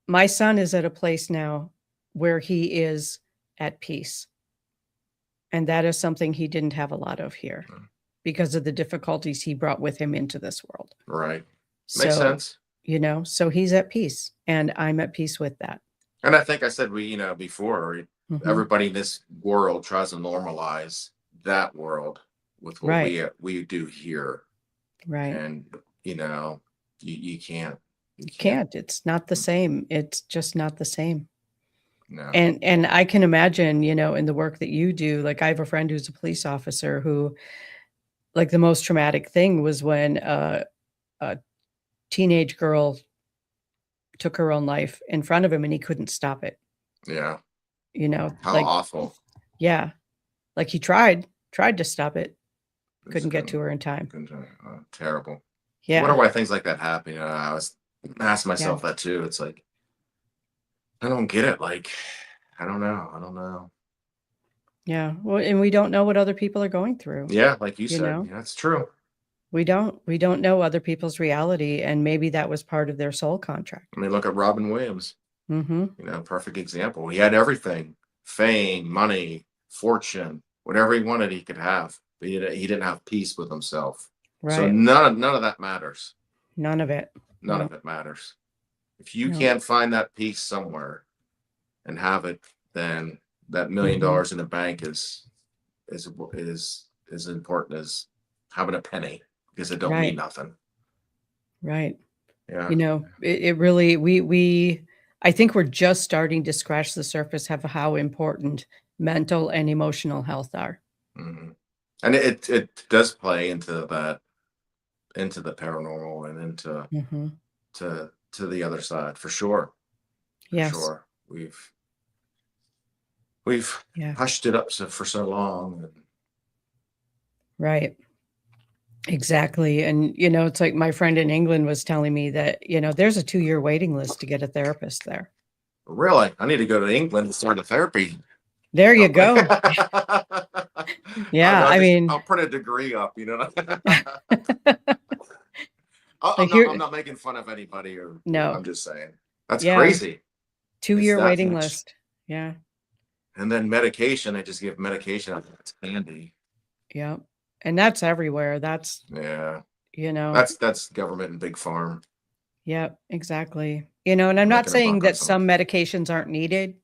my son is at a place now where he is at peace. And that is something he didn't have a lot of here Mm, because of the difficulties he brought with him into this world. right, makes So, sense. so he's at peace and I'm at peace with that. And I think I said, we, you know, before, Mhm. everybody in this world tries to normalize that world with what Right. we do here. Right. And, you know, you can't, you You can't, can't. It's not the same. It's just not the same. no. And I can imagine, in the work that you do, like I have a friend who's a police officer who like the most traumatic thing was when a teenage girl took her own life in front of him and he couldn't stop it. Yeah. How Like awful. yeah, like he tried to stop it, It's couldn't get to her in time. terrible. I wonder Yeah, why things like that happen. You know, I was asking yeah, myself that too. It's like, I don't get it. Like, I don't know. I don't know. yeah. Well, and we don't know what other people are going through, Yeah. Like you you said, know? yeah, that's true. We don't know other people's reality, and maybe that was part of their soul contract. I mean, look at Robin Williams. Mhm. You know, perfect example. He had everything: fame, money, fortune, whatever he wanted, he could have. But he didn't have peace with himself. So Right. none of that matters. None of it. None No, of it matters. If you no. can't find that peace somewhere and have it, then that million Mhm. dollars in the bank is is as important as having a penny, because it don't mean Right. nothing. Right. Yeah. You know, it really, I think we're just starting to scratch the surface of how important mental and emotional health are. Hmm. And it does play into that, into the paranormal, and into Hmm. to the other side, for sure. For Yes. sure. We've Yeah. hushed it up for so long. And Right. Exactly. And, you know, it's like my friend in England was telling me that, you know, there's a 2-year waiting list to get a therapist there. really, I need to go to England and start a therapy. There you go. I'll, Yeah. I'll I just mean, I'll print a degree up, you know. I'm like not here, I'm not making fun of anybody, or no. I'm just saying that's Yeah. crazy. It's 2-year that waiting much. list. Yeah. And then medication, I just give medication. I think it's handy. Yeah. And that's everywhere. That's, Yeah, you know, that's government and big farm yeah, exactly. You know, and I'm not making a saying buck on that something. some medications aren't needed,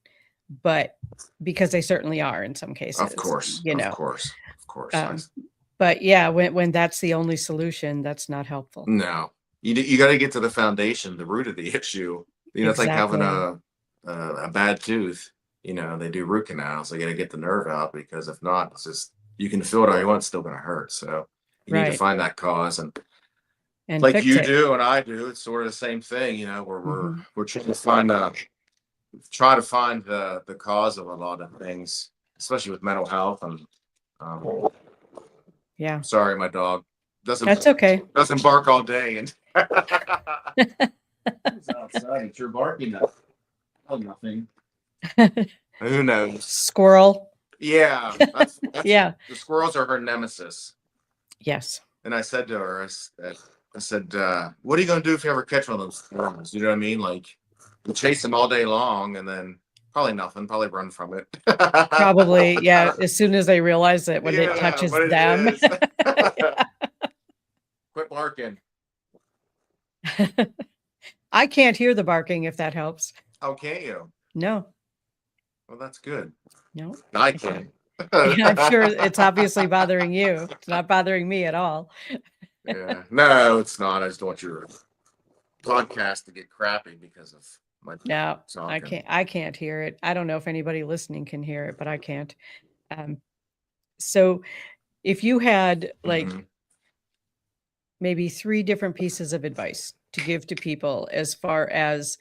but because they certainly are in some Of cases, course, you of know. course, of course. Um, but yeah, when that's the only solution, that's not helpful. No, you got to get to the foundation, the root of the issue. You know, it's like having Exactly. a bad tooth. You know, they do root canals. They got to get the nerve out, because if not, it's just, you can feel it all you want, it's still going to hurt. So you need to Right. find that cause, and And like fix you it. do and I do, it's sort of the same thing. You know, where Mhm. we're trying to find try to find the cause of a lot of things, especially with mental health. And um, Yeah. sorry, my dog doesn't That's okay. doesn't bark all day, and he's outside. It's your barking now. Oh, nothing. Who knows? Squirrel. Yeah, that's Yeah. the squirrels are her nemesis. Yes. And I said to her, I said, what are you gonna do if you ever catch one of those squirrels? You know what I mean? Like, you chase them all day long, and then probably nothing, probably run from it. Probably, yeah, as soon as they realize that when it Yeah, touches what it them. is. Quit barking. I can't hear the barking if that helps. Oh, can't you? No, Well, that's good. no. I can. Yeah, I'm sure it's obviously bothering you. It's not bothering me at all. Yeah. No, it's not. I just don't want your podcast to get crappy because of my No, talking. I can't hear it. I don't know if anybody listening can hear it, but I can't. Um, so if you had like Mhm. maybe 3 different pieces of advice to give to people as far as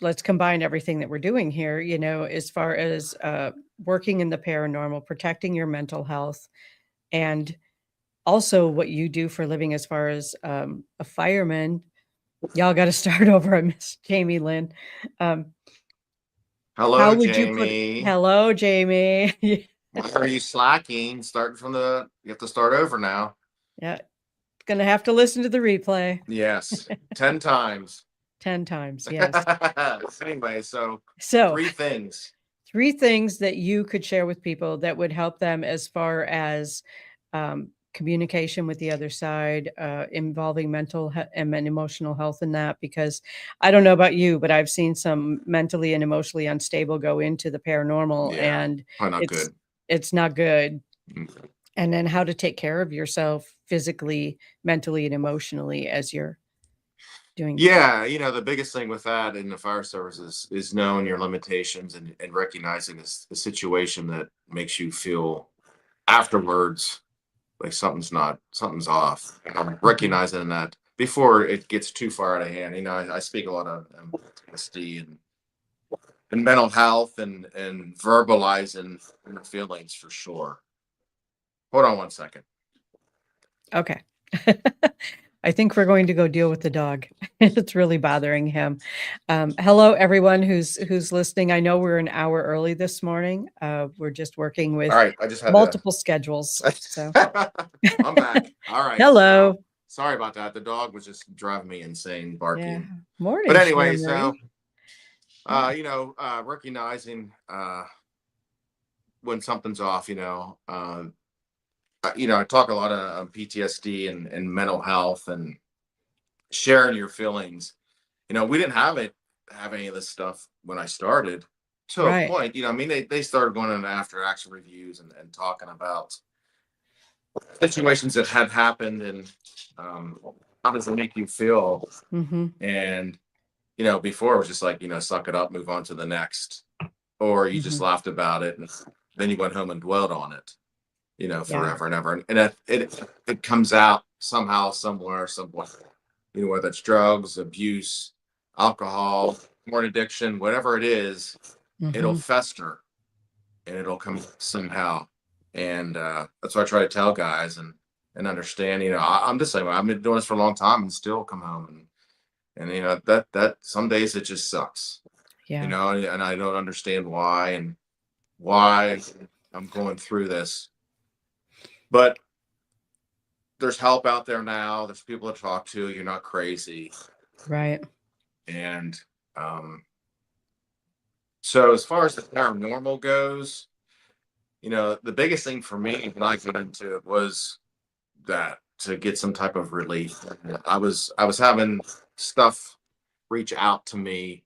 let's combine everything that we're doing here, you know, as far as working in the paranormal, protecting your mental health, and also what you do for a living as far as a fireman. Y'all got to start over. I miss Jamie Lynn. Um, Hello, how would you put it? Jamie. Hello, Jamie. Why are you slacking? Starting from you have to start over now. Yeah, gonna have to listen to the replay Yes, 10 times. 10 times. Yes. Anyway, so So, 3 things. 3 things that you could share with people that would help them as far as communication with the other side, involving mental and emotional health in that, because I don't know about you, but I've seen some mentally and emotionally unstable go into the paranormal, Yeah, and probably not it's good. it's not good. Mm. And then how to take care of yourself physically, mentally, and emotionally as you're doing. Yeah, the biggest thing with that in the fire service is knowing your limitations, and recognizing this the situation that makes you feel afterwards like something's off. Mhm. Recognizing that before it gets too far out of hand. I speak a lot of PTSD and mental health, and verbalizing your feelings, for sure. Hold on one second. Okay. I think we're going to go deal with the dog. It's really bothering him. Hello, everyone who's listening. I know we're an hour early this morning. We're just working All with right, I just had to. multiple schedules. So, I'm back. All right, so hello. sorry about that. The dog was just driving me insane, Yeah. barking. But Morning, Sheila anyway, so Marie. Yeah. recognizing when something's off. I talk a lot of PTSD and mental health, and sharing your feelings. We didn't have any of this stuff when I started. to a Right. point, I mean, they started going into after action reviews and talking about situations that had happened and um, how does it make you feel? Mm-hmm. And, before it was just like, suck it up, move on to the next, or you just Mm-hmm. laughed about it and then you went home and dwelled on it, Yeah. forever and ever. And it comes out somehow, somewhere, somewhere, whether it's drugs, abuse, alcohol, porn addiction, whatever it is, it'll Mm-hmm. fester and it'll come somehow. And that's what I try to tell guys and understand, I'm just saying, I've been doing this for a long time and still come home and that some days it just sucks, Yeah. and I don't understand why I'm going through this. But there's help out there now. There's people to talk to. You're not crazy. Right. And so as far as the paranormal goes, the biggest thing for me when I got into it was that to get some type of relief. I was having stuff reach out to me,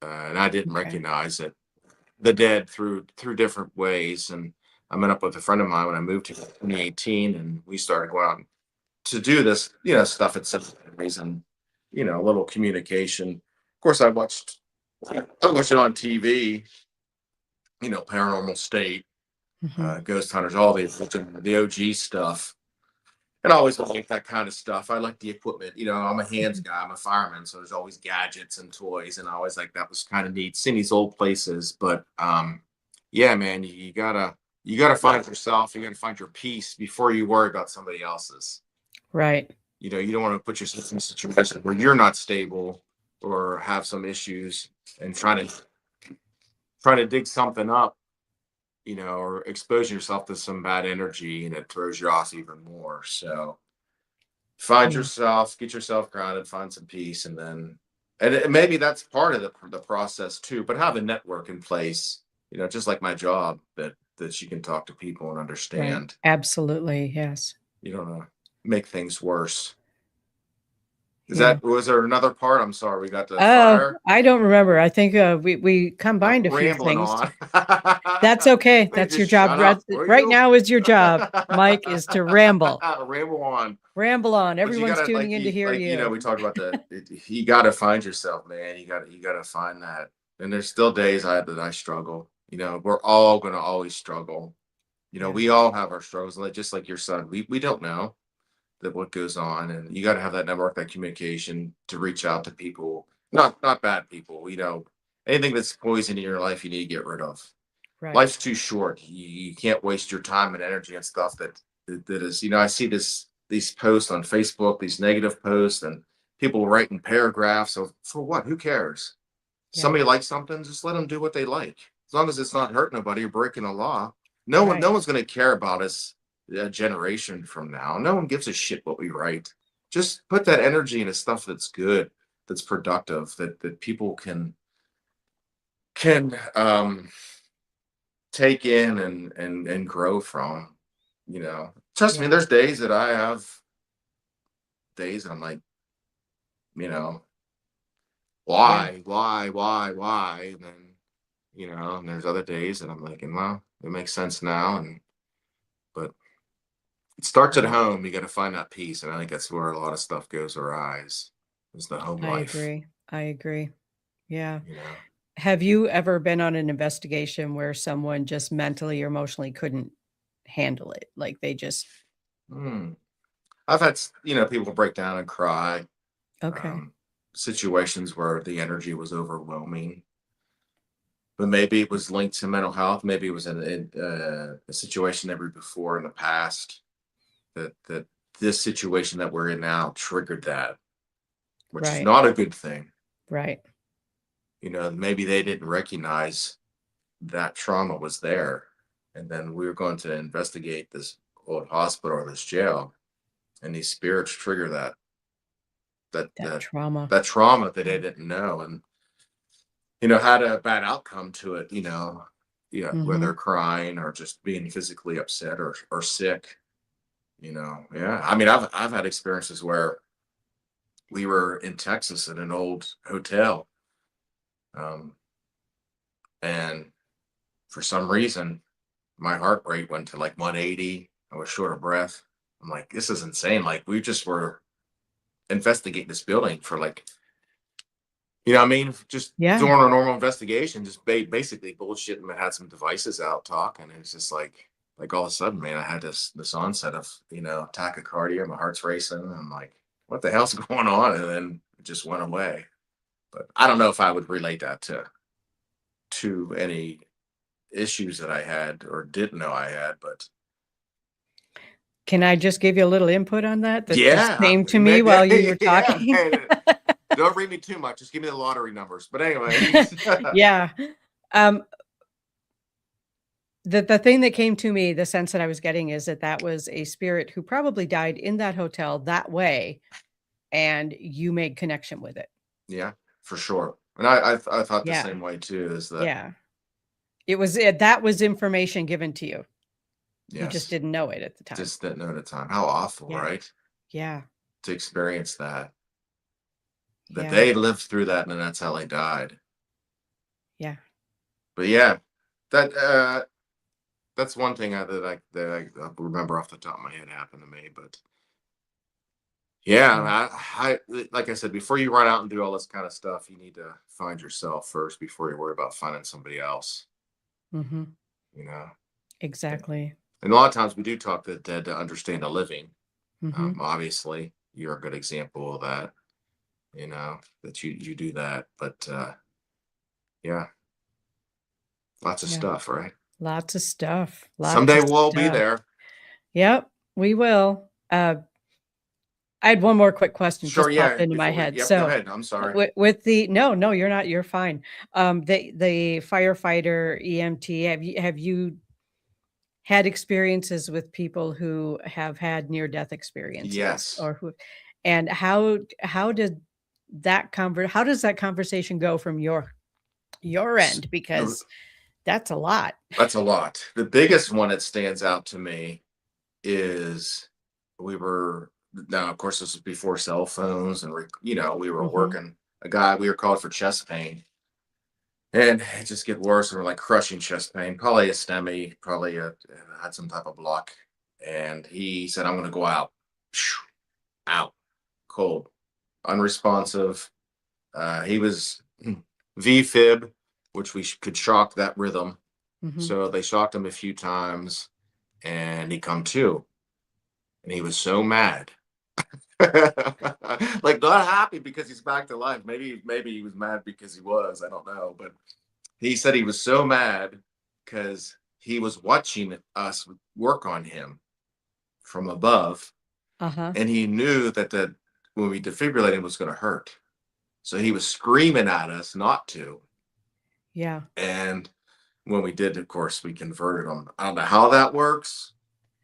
and I didn't Okay. recognize it. The dead through different ways. And I met up with a friend of mine when I moved to 2018, and we started going out to do this, stuff at seminaries and a little communication. Of course, I watched it on TV, Paranormal State, Mm-hmm. Ghost Hunters, all the OG stuff. And I always like that kind of stuff. I like the equipment. I'm a hands guy. I'm a fireman, so there's always gadgets and toys, and I always like that was kind of neat seeing these old places. But yeah, man, you gotta find yourself. You gotta find your peace before you worry about somebody else's. Right. You don't want to put yourself in a situation where you're not stable or have some issues and trying to dig something up, or expose yourself to some bad energy and it throws you off even more. So find Yeah. yourself, get yourself grounded, find some peace, and maybe that's part of the process too. But have a network in place, just like my job that you can talk to people and Right. understand. Absolutely. Yes. You don't want to make things worse. Yeah. Was there another part? I'm sorry, we got the Oh, fire. I don't remember. I think we I'm combined a few rambling things. on. That's okay. Hey, That's your just job. shut up, will Right you? now is your job, Mike, is to ramble. Ramble on. Ramble on. But you Everyone's gotta tuning in to hear you. we talked about that. You gotta find yourself, man. You gotta find that. And there's still days that I struggle. We're all gonna always struggle. Yeah. We all have our struggles, just like your son. We don't know that what goes on, and you got to have that network, that communication to reach out to people, not bad people. Anything that's poison in your life, you need to get rid of. Right. Life's too short. You can't waste your time and energy and stuff that is. I see these posts on Facebook, these negative posts, and people writing paragraphs of for what? Who cares? Yeah. Somebody likes something, just let them do what they like. As long as it's not hurting nobody or breaking a law. No one, Right. no one's going to care about us a generation from now. No one gives a shit what we write. Just put that energy into stuff that's good, that's productive, that people can take in and grow from. Trust me, Yeah. there's days that I have days that I'm like, you know, Yeah. why? And then, and there's other days that I'm like, well, it makes sense now. But it starts at Right. home. You got to find that peace. And I think that's where a lot of stuff goes awry is the home I life, agree. I agree. Yeah. you know. Have you ever been on an investigation where someone just mentally or emotionally couldn't handle it? Like they just Hmm. I've had, people break down and cry, okay. um, situations where the energy was overwhelming, but maybe it was linked to mental health. Maybe it was a situation ever before in the past that this situation that we're in now triggered that, which is Right. not a good thing. Right. Maybe they didn't recognize that trauma was there. And then we were going to investigate this old hospital or this jail, and these spirits trigger that That that trauma. that trauma that they Yeah. didn't know, and had a bad outcome to it. Yeah, whether Mhm. crying or just being physically upset or sick. Yeah. I mean, I've had experiences where we were in Texas in an old hotel. Um, And for some reason, my heart rate went to like 180. I was short of breath. I'm like, this is insane. Like, we just were investigating this building for like, you know what I mean? Just Yeah. doing a normal investigation, just basically bullshit, and had some devices out talking. And it's just like all of a sudden, man, I had this onset of, tachycardia. My heart's racing. And I'm like, what the hell's going on? And then it just went away. But I don't know if I would relate that to any issues that I had or didn't know I had. But Can I just give you a little input on that? That just yeah, came to me while you were yeah, talking. man. Don't read me too much. Just give me the lottery numbers. But anyways, Yeah. Um, the thing that came to me, the sense that I was getting is that was a spirit who probably died in that hotel that way, and you made connection with it. yeah, for sure. And I thought the Yeah. same way too. Is that Yeah. That was information given to you. You just yes, didn't know it at the time. just didn't know at the time. How awful, Yeah. right? Yeah. To experience that. That Yeah. they lived through that, and that's how they died. Yeah. But yeah, that that's one thing that I remember off the top of my head happened to me. But yeah, Yeah. I like I said, before you run out and do all this kind of stuff, you need to find yourself first before you worry about finding somebody else. Mm-hmm. You know, Exactly. and a lot of times we do talk to the dead to understand the living. Mm-hmm. Obviously, you're a good example of that. That you do that. But yeah, lots of Yeah. stuff, right? Lots of stuff. Lots Someday of we'll all be stuff. there. Yep, we will. I had one more quick question Sure, just popped yeah. into my Before we, head. yep, go So ahead. I'm sorry. with the no, you're not. You're fine. The firefighter EMT. Have you had experiences with people who have had near death experiences, Yes. or who, and how does that conversation go from your S- end? the- Because that's a lot. That's a lot. The biggest one that stands out to me is we were now, of course, this was before cell phones, and we were Hmm. working a guy. We were called for chest pain, and it just get worse. And we're like crushing chest pain, probably a STEMI, probably had some type of block. And he said, "I'm going to go out, out, cold, unresponsive." He was V-fib, which we could shock that rhythm. Hmm. So they shocked him a few times, and he come to, and he was so mad, like not happy because he's back to life. Maybe he was mad because he was. I don't know, but he said he was so mad because he was watching us work on him from above, Uh-huh. and he knew that when we defibrillated him was going to hurt. So he was screaming at us not to. Yeah. And when we did, of course, we converted them. I don't know how that works.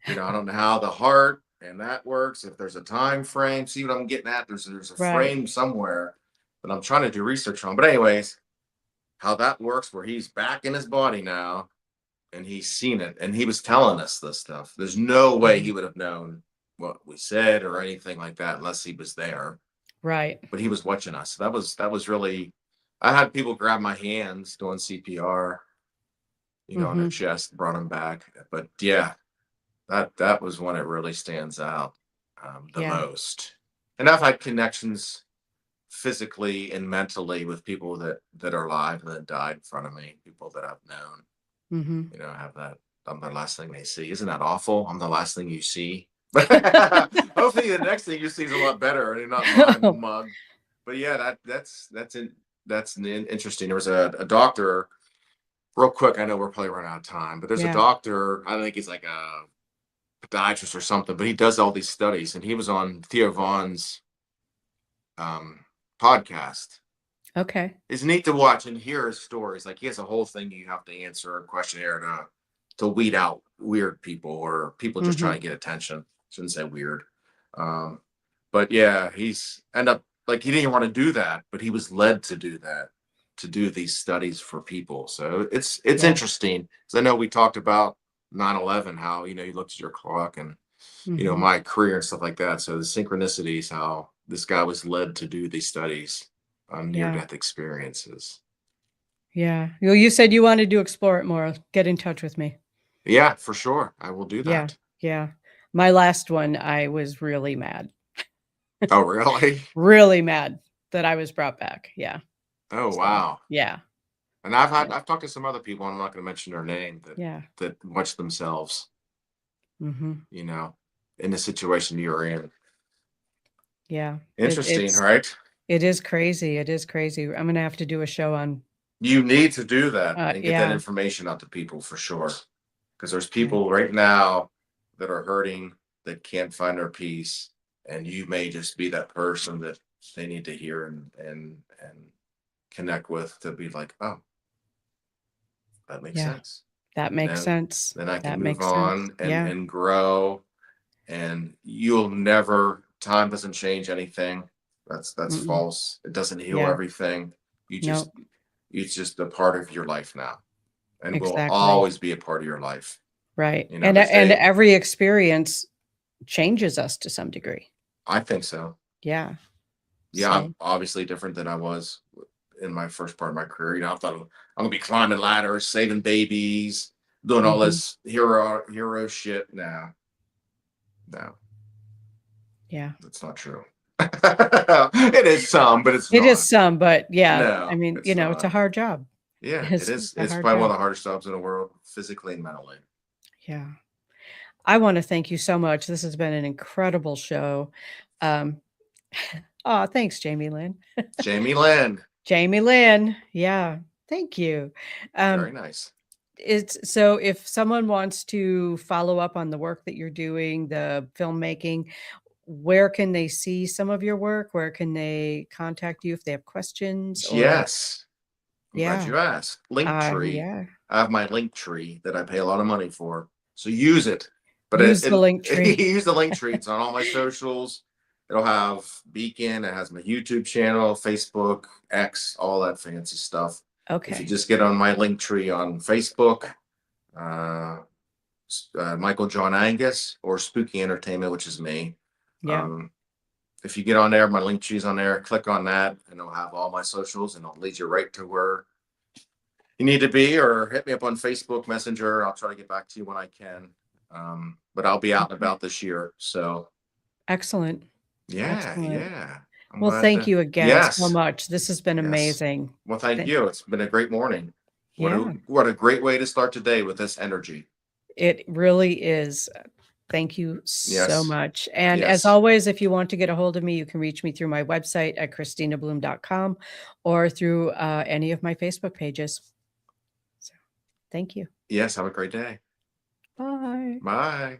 I don't know how the heart and that works. If there's a time frame, see what I'm getting at? There's a Right. frame somewhere that I'm trying to do research on. But anyways, how that works, where he's back in his body now, and he's seen it, and he was telling us this stuff. There's no way Mhm. he would have known what we said or anything like that unless he was there. Right. But he was watching us. That was really. I had people grab my hands doing CPR, on their Mhm. chest, brought him back. But yeah, that was when it really stands out the Yeah. most. And I've had connections physically and mentally with people that are alive and that died in front of me, people that I've known. Mhm. Have that. I'm the last thing they see. Isn't that awful? I'm the last thing you see. Hopefully, the next thing you see is a lot better, and you're not mind mugged. But yeah, that's interesting. There was a doctor. Real quick, I know we're probably running out of time, but there's a Yeah. doctor. I think he's like a podiatrist or something, but he does all these studies, and he was on Theo Vaughn's um, podcast. Okay. It's neat to watch and hear his stories. Like, he has a whole thing you have to answer a questionnaire to weed out weird people or people just trying Mhm. to get attention. Shouldn't say weird. Um, but yeah, he's end up like he didn't want to do that, but he was led to do that, to do these studies for people. So it's Yeah. interesting because I know we talked about 9/11, how you looked at your clock and Mhm. my career and stuff like that. So the synchronicities, how this guy was led to do these studies on near Yeah. death experiences. Yeah. Well, you said you wanted to explore it more. Get in touch with me. Yeah, for sure. I will do Yeah. that. Yeah. My last one, I was really mad. Oh, really? Really mad that I was brought back. Yeah. Oh, So, wow. yeah. And I've talked to some other people, I'm not going to mention their name, Yeah. that watch themselves, Hmm. you know, in the situation you're in. Yeah. Interesting, right? It is crazy. It is crazy. I'm going to have to do a show on, You need to do that and get that yeah. information out to people for sure. Because there's Yeah. people right now that are hurting, that can't find their peace, and you may just be that person that they need to hear and connect with, to be like, oh, that makes Yeah. sense. That makes Then sense. then I can That move makes sense. on Yeah. and grow, and you'll never, time doesn't change anything. That's Mm-mm. false. It doesn't heal Yeah. everything. You just, No, it's just a part of your life now, and will exactly. always be a part of your life. Right. You know, And because and they, every experience changes us to some degree. I think so. Yeah. Yeah, I'm So, obviously different than I was in my first part of my career. You know, I thought I'm gonna be climbing ladders, saving babies, doing all mhm. this hero shit. Now, no, Yeah. that's not true. It is some, but it's It is not. some, but yeah, I No, mean, it's it's a not. hard job. Yeah, it is. It's a It's hard probably one job. of the hardest jobs in the world, physically and mentally. Yeah. I wanna thank you so much. This has been an incredible show. Um, aw, thanks, Jamie Lynn. Jamie Lynn, Jamie Lynn. Yeah. Thank you. very Um, nice. it's so if someone wants to follow up on the work that you're doing, the filmmaking, where can they see some of your work? Where can they contact you if they have questions or Yes, I'm glad yeah. you asked. Linktree. Yeah. I have my link tree that I pay a lot of money for. So use it. But Use the link tree. use the link tree. It's on all my socials. It'll have Beacon. It has my YouTube channel, Facebook, X, all that fancy stuff. If you Okay. just get on my link tree on Facebook, uh, Michael John Angus, or Spooky Entertainment, which is me. Yeah. Um, if you get on there, my link tree's on there. Click on that, and it'll have all my socials, and it'll lead you right to where you need to be, or hit me up on Facebook Messenger. I'll try to get back to you when I can. But I'll be out and Okay. about this year. So Excellent. yeah, Excellent. yeah. I'm Well, glad thank to, you again so yes, much. This has been yes. amazing. Well, thank Th you. It's been a great morning. Yeah, What a great way to start today with this energy. it really is. Thank you so Yes, much. And as yes, always, if you want to get a hold of me, you can reach me through my website at kristinabloom.com or through any of my Facebook pages. So thank you. yes. Have a great day. Bye. Bye.